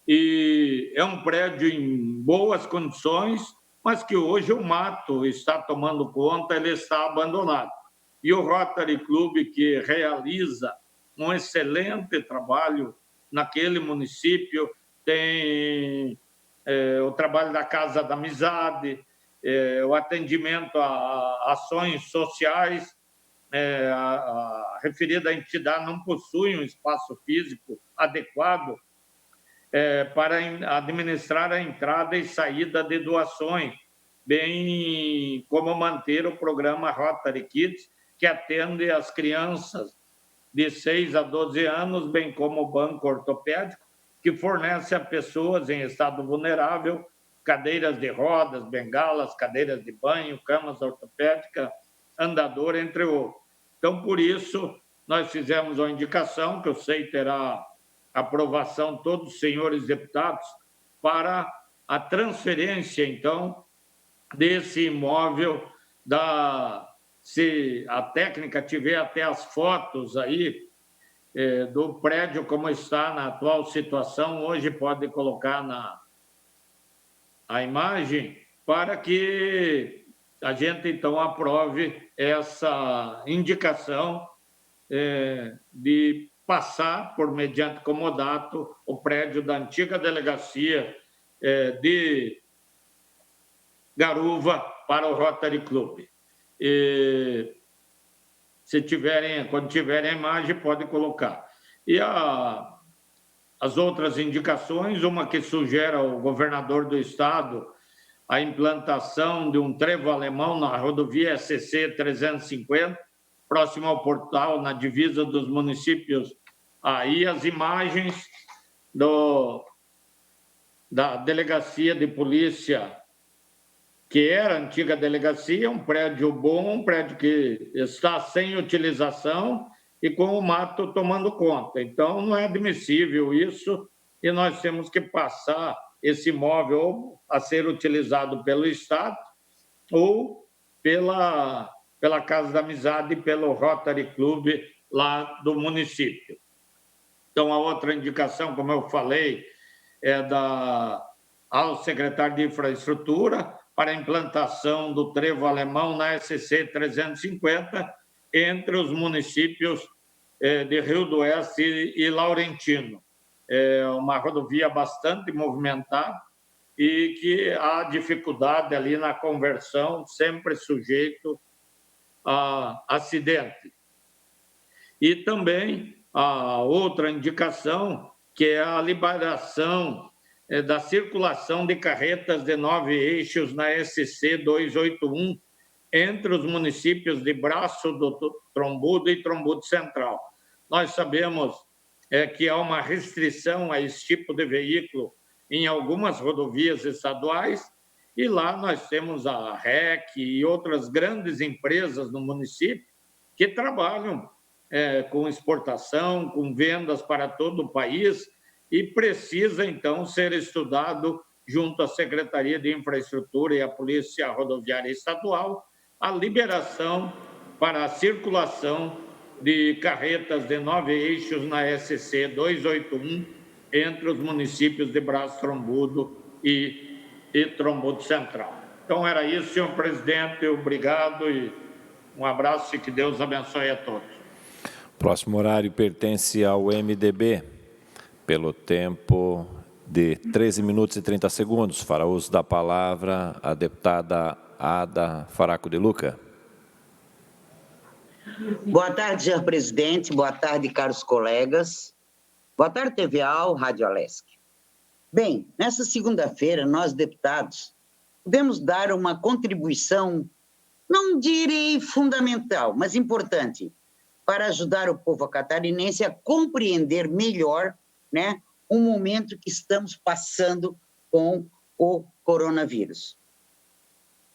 e é um prédio em boas condições, mas que hoje o mato está tomando conta, ele está abandonado. E o Rotary Club, que realiza um excelente trabalho naquele município, tem o trabalho da Casa da Amizade, o atendimento a ações sociais. A referida entidade não possui um espaço físico adequado para administrar a entrada e saída de doações, bem como manter o programa Rotary Kids, que atende as crianças de 6 a 12 anos, bem como o banco ortopédico, que fornece a pessoas em estado vulnerável cadeiras de rodas, bengalas, cadeiras de banho, camas ortopédicas, andador, entre outros. Então, por isso, nós fizemos uma indicação, que eu sei terá aprovação de todos os senhores deputados, para a transferência, então, desse imóvel, se a técnica tiver até as fotos aí do prédio como está na atual situação, hoje pode colocar a imagem, para que a gente, então, aprove essa indicação de passar, por mediante comodato, o prédio da antiga delegacia de Garuva para o Rotary Club. Quando tiverem a imagem, pode colocar. E as outras indicações, uma que sugere ao governador do estado a implantação de um trevo alemão na rodovia SC 350, próximo ao portal, na divisa dos municípios. Aí as imagens da delegacia de polícia, que era a antiga delegacia, um prédio bom, um prédio que está sem utilização e com o mato tomando conta. Então, não é admissível isso, e nós temos que passar esse imóvel a ser utilizado pelo Estado ou pela Casa da Amizade e pelo Rotary Club lá do município. Então, a outra indicação, como eu falei, é ao secretário de Infraestrutura para a implantação do trevo alemão na SC 350 entre os municípios de Rio do Oeste e Laurentino. É uma rodovia bastante movimentada e que há dificuldade ali na conversão, sempre sujeito a acidente. E também a outra indicação, que é a liberação da circulação de carretas de 9 eixos na SC 281 entre os municípios de Braço do Trombudo e Trombudo Central. Nós sabemos que há uma restrição a esse tipo de veículo em algumas rodovias estaduais, e lá nós temos a REC e outras grandes empresas no município que trabalham com exportação, com vendas para todo o país, e precisa, então, ser estudado junto à Secretaria de Infraestrutura e à Polícia Rodoviária Estadual a liberação para a circulação de carretas de 9 eixos na SC 281 entre os municípios de Braço Trombudo e Trombudo Central. Então, era isso, senhor presidente. Obrigado e um abraço e que Deus abençoe a todos. Próximo horário pertence ao MDB, pelo tempo de 13 minutos e 30 segundos. Fará uso da palavra a deputada Ada Faraco de Luca. Boa tarde, senhor presidente. Boa tarde, caros colegas. Boa tarde, TVAL, Rádio Alesc. Bem, nessa segunda-feira, nós, deputados, podemos dar uma contribuição, não direi fundamental, mas importante, para ajudar o povo catarinense a compreender melhor, né, o momento que estamos passando com o coronavírus.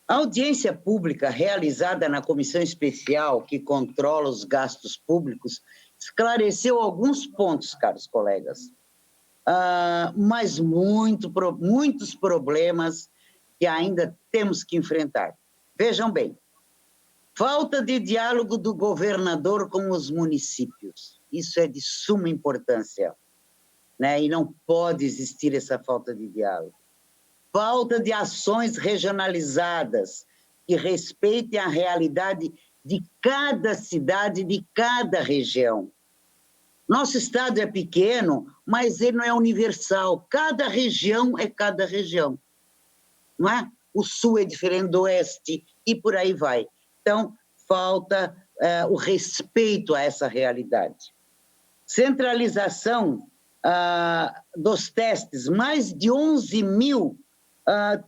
A audiência pública realizada na Comissão Especial que controla os gastos públicos esclareceu alguns pontos, caros colegas, mas muitos problemas que ainda temos que enfrentar. Vejam bem, falta de diálogo do governador com os municípios. Isso é de suma importância, né? E não pode existir essa falta de diálogo. Falta de ações regionalizadas que respeitem a realidade de cada cidade, de cada região. Nosso estado é pequeno, mas ele não é universal. Cada região é cada região, não é? O sul é diferente do oeste e por aí vai. Então, falta o respeito a essa realidade. Centralização dos testes, mais de 11 mil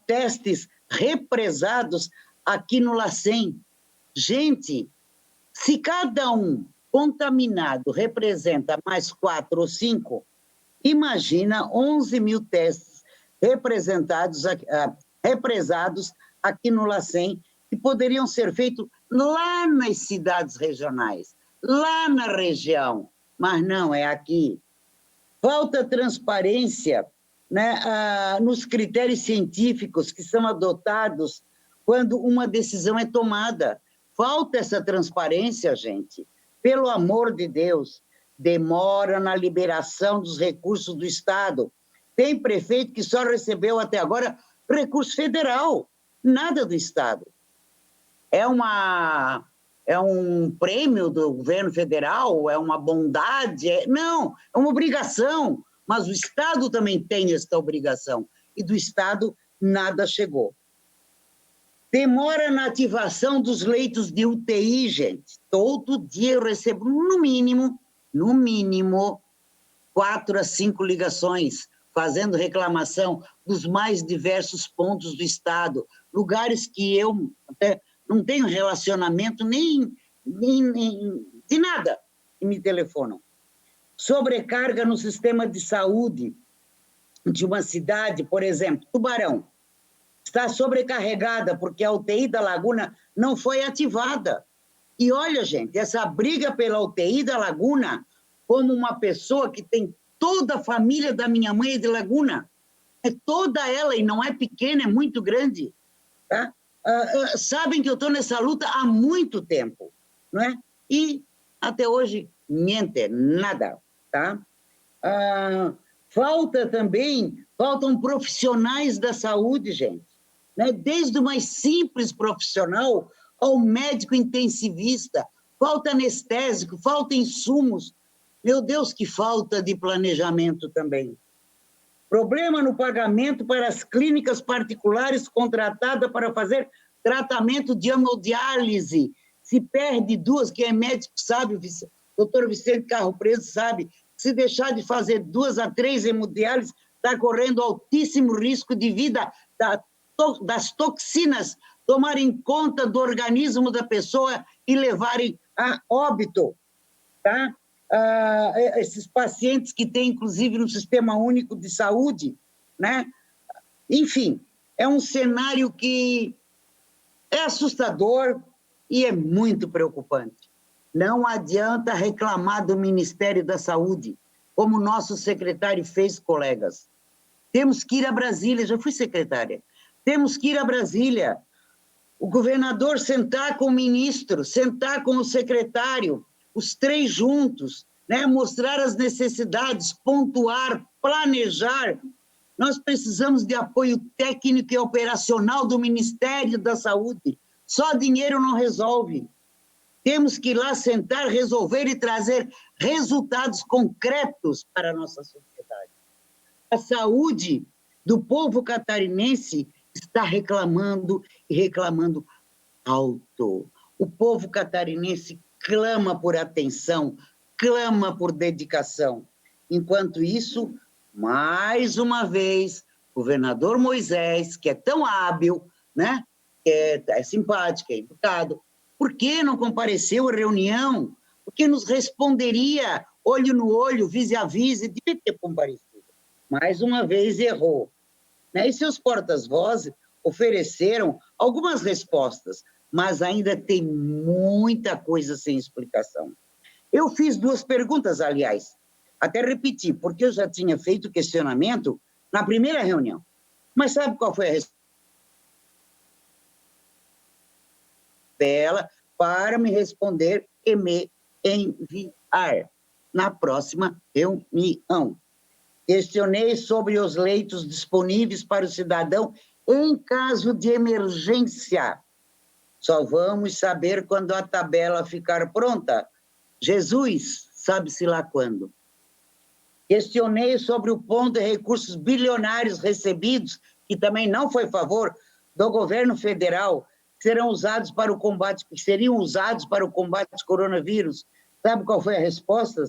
testes represados aqui no LACEN. Gente, se cada um contaminado representa mais 4 ou 5, imagina 11 mil testes represados aqui no LACEN, que poderiam ser feitos lá nas cidades regionais, lá na região, mas não, é aqui. Falta transparência, né, nos critérios científicos que são adotados quando uma decisão é tomada. Falta essa transparência, gente. Pelo amor de Deus, demora na liberação dos recursos do Estado. Tem prefeito que só recebeu até agora recurso federal, nada do Estado. É um prêmio do governo federal? É uma bondade? Não, é uma obrigação. Mas o Estado também tem esta obrigação. E do Estado nada chegou. Demora na ativação dos leitos de UTI, gente. Todo dia eu recebo, no mínimo, 4 a 5 ligações, fazendo reclamação dos mais diversos pontos do Estado, lugares que eu até não tenho relacionamento nem de nada, e me telefonam. Sobrecarga no sistema de saúde de uma cidade, por exemplo, Tubarão, está sobrecarregada porque a UTI da Laguna não foi ativada. E olha, gente, essa briga pela UTI da Laguna, como uma pessoa que tem toda a família da minha mãe de Laguna, é toda ela, e não é pequena, é muito grande, tá? Sabem que eu estou nessa luta há muito tempo, não é? E até hoje, nada, tá? Faltam profissionais da saúde, gente, né? Desde o mais simples profissional ao médico intensivista, falta anestésico, falta insumos. Meu Deus, que falta de planejamento também. Problema no pagamento para as clínicas particulares contratadas para fazer tratamento de hemodiálise. Se perde 2, quem é médico sabe, o doutor Vicente Carro Preso sabe, se deixar de fazer 2 a 3 hemodiálises, está correndo altíssimo risco de vida das toxinas tomarem conta do organismo da pessoa e levarem a óbito, tá? Esses pacientes que têm, inclusive, no Sistema Único de Saúde, né? Enfim, é um cenário que é assustador e é muito preocupante. Não adianta reclamar do Ministério da Saúde, como o nosso secretário fez, colegas. Temos que ir a Brasília, já fui secretária, temos que ir a Brasília, o governador sentar com o ministro, sentar com o secretário, os 3 juntos, né? Mostrar as necessidades, pontuar, planejar. Nós precisamos de apoio técnico e operacional do Ministério da Saúde. Só dinheiro não resolve. Temos que ir lá sentar, resolver e trazer resultados concretos para a nossa sociedade. A saúde do povo catarinense está reclamando e reclamando alto. O povo catarinense clama por atenção, clama por dedicação. Enquanto isso, mais uma vez, o governador Moisés, que é tão hábil, né? É simpático, é educado, por que não compareceu à reunião porque nos responderia olho no olho, vis-a-vis, e devia ter comparecido. Mais uma vez errou. E seus portas-vozes ofereceram algumas respostas, mas ainda tem muita coisa sem explicação. Eu fiz 2 perguntas, aliás, até repetir, porque eu já tinha feito questionamento na primeira reunião. Mas sabe qual foi a resposta dela para me responder e me enviar na próxima reunião? Questionei sobre os leitos disponíveis para o cidadão em caso de emergência. Só vamos saber quando a tabela ficar pronta. Jesus, sabe-se lá quando. Questionei sobre o ponto de recursos bilionários recebidos, que também não foi favor do governo federal, que seriam usados para o combate ao coronavírus. Sabe qual foi a resposta?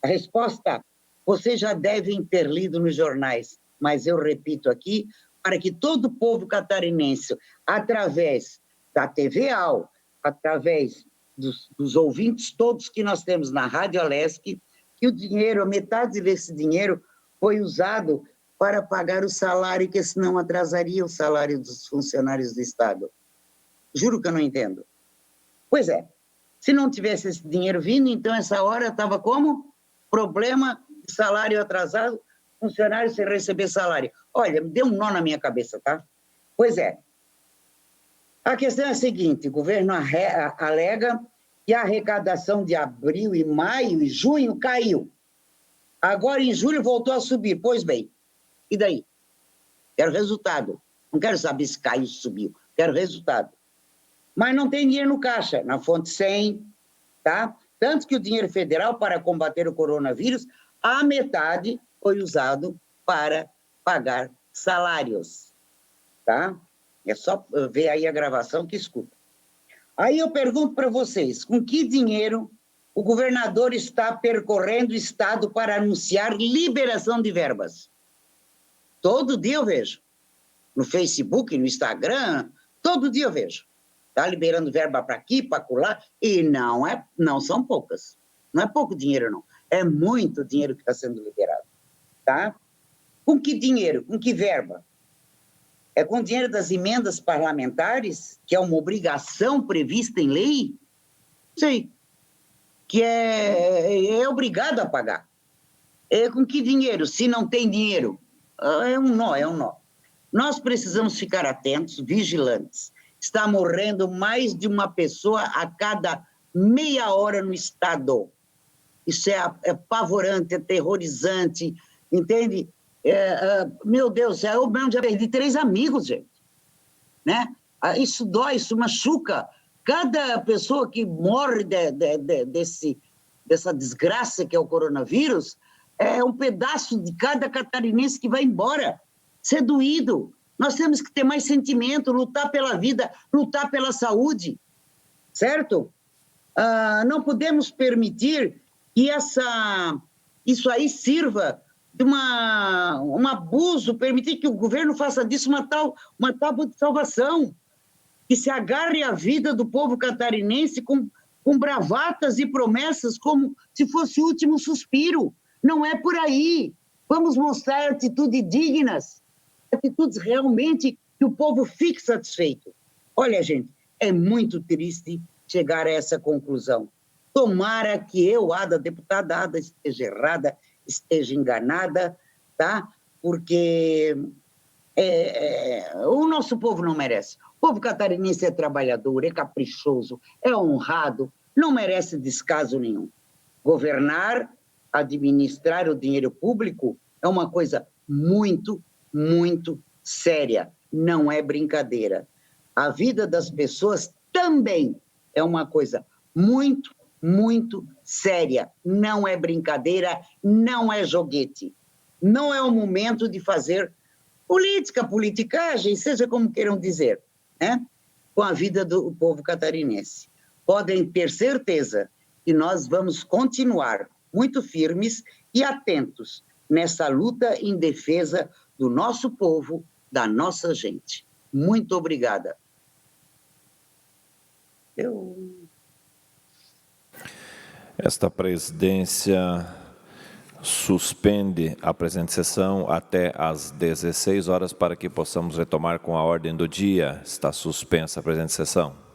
A resposta, vocês já devem ter lido nos jornais, mas eu repito aqui, para que todo o povo catarinense, através da TVA, através dos ouvintes todos que nós temos na Rádio Alesc, que o dinheiro, a metade desse dinheiro, foi usado para pagar o salário, que senão atrasaria o salário dos funcionários do Estado. Juro que eu não entendo. Pois é, se não tivesse esse dinheiro vindo, então essa hora estava como? Problema de salário atrasado, funcionário sem receber salário. Olha, me deu um nó na minha cabeça, tá? Pois é. A questão é a seguinte, o governo alega que a arrecadação de abril e maio e junho caiu. Agora, em julho, voltou a subir. Pois bem, e daí? Quero resultado. Não quero saber se caiu ou subiu. Quero resultado. Mas não tem dinheiro no caixa, na fonte 100, tá? Tanto que o dinheiro federal para combater o coronavírus, a metade foi usado para pagar salários, tá? É só ver aí a gravação que escuta. Aí eu pergunto para vocês, com que dinheiro o governador está percorrendo o Estado para anunciar liberação de verbas? Todo dia eu vejo. No Facebook, no Instagram, todo dia eu vejo. Está liberando verba para aqui, para acolá, e não são poucas. Não é pouco dinheiro, não. É muito dinheiro que está sendo liberado. Tá? Com que dinheiro? Com que verba? É com dinheiro das emendas parlamentares, que é uma obrigação prevista em lei? Sim. Que é obrigado a pagar. É com que dinheiro? Se não tem dinheiro, é um nó. Nós precisamos ficar atentos, vigilantes. Está morrendo mais de uma pessoa a cada meia hora no Estado. Isso é apavorante, é terrorizante, entende? Meu Deus, eu mesmo já perdi 3 amigos, gente. Né? Isso dói, isso machuca. Cada pessoa que morre dessa desgraça que é o coronavírus é um pedaço de cada catarinense que vai embora. Isso é doído. Nós temos que ter mais sentimento, lutar pela vida, lutar pela saúde, certo? Não podemos permitir que isso aí sirva de um abuso, permitir que o governo faça disso uma tábua de salvação, que se agarre à vida do povo catarinense com bravatas e promessas como se fosse o último suspiro. Não é por aí. Vamos mostrar atitudes dignas, atitudes realmente que o povo fique satisfeito. Olha, gente, é muito triste chegar a essa conclusão. Tomara que eu, deputada Ada, esteja errada, esteja enganada, tá? Porque o nosso povo não merece. O povo catarinense é trabalhador, é caprichoso, é honrado, não merece descaso nenhum. Governar, administrar o dinheiro público é uma coisa muito, muito séria, não é brincadeira. A vida das pessoas também é uma coisa muito, muito séria, não é brincadeira, não é joguete. Não é o momento de fazer politicagem, seja como queiram dizer, né? Com a vida do povo catarinense. Podem ter certeza que nós vamos continuar muito firmes e atentos nessa luta em defesa do nosso povo, da nossa gente. Muito obrigada. Esta presidência suspende a presente sessão até às 16 horas para que possamos retomar com a ordem do dia. Está suspensa a presente sessão.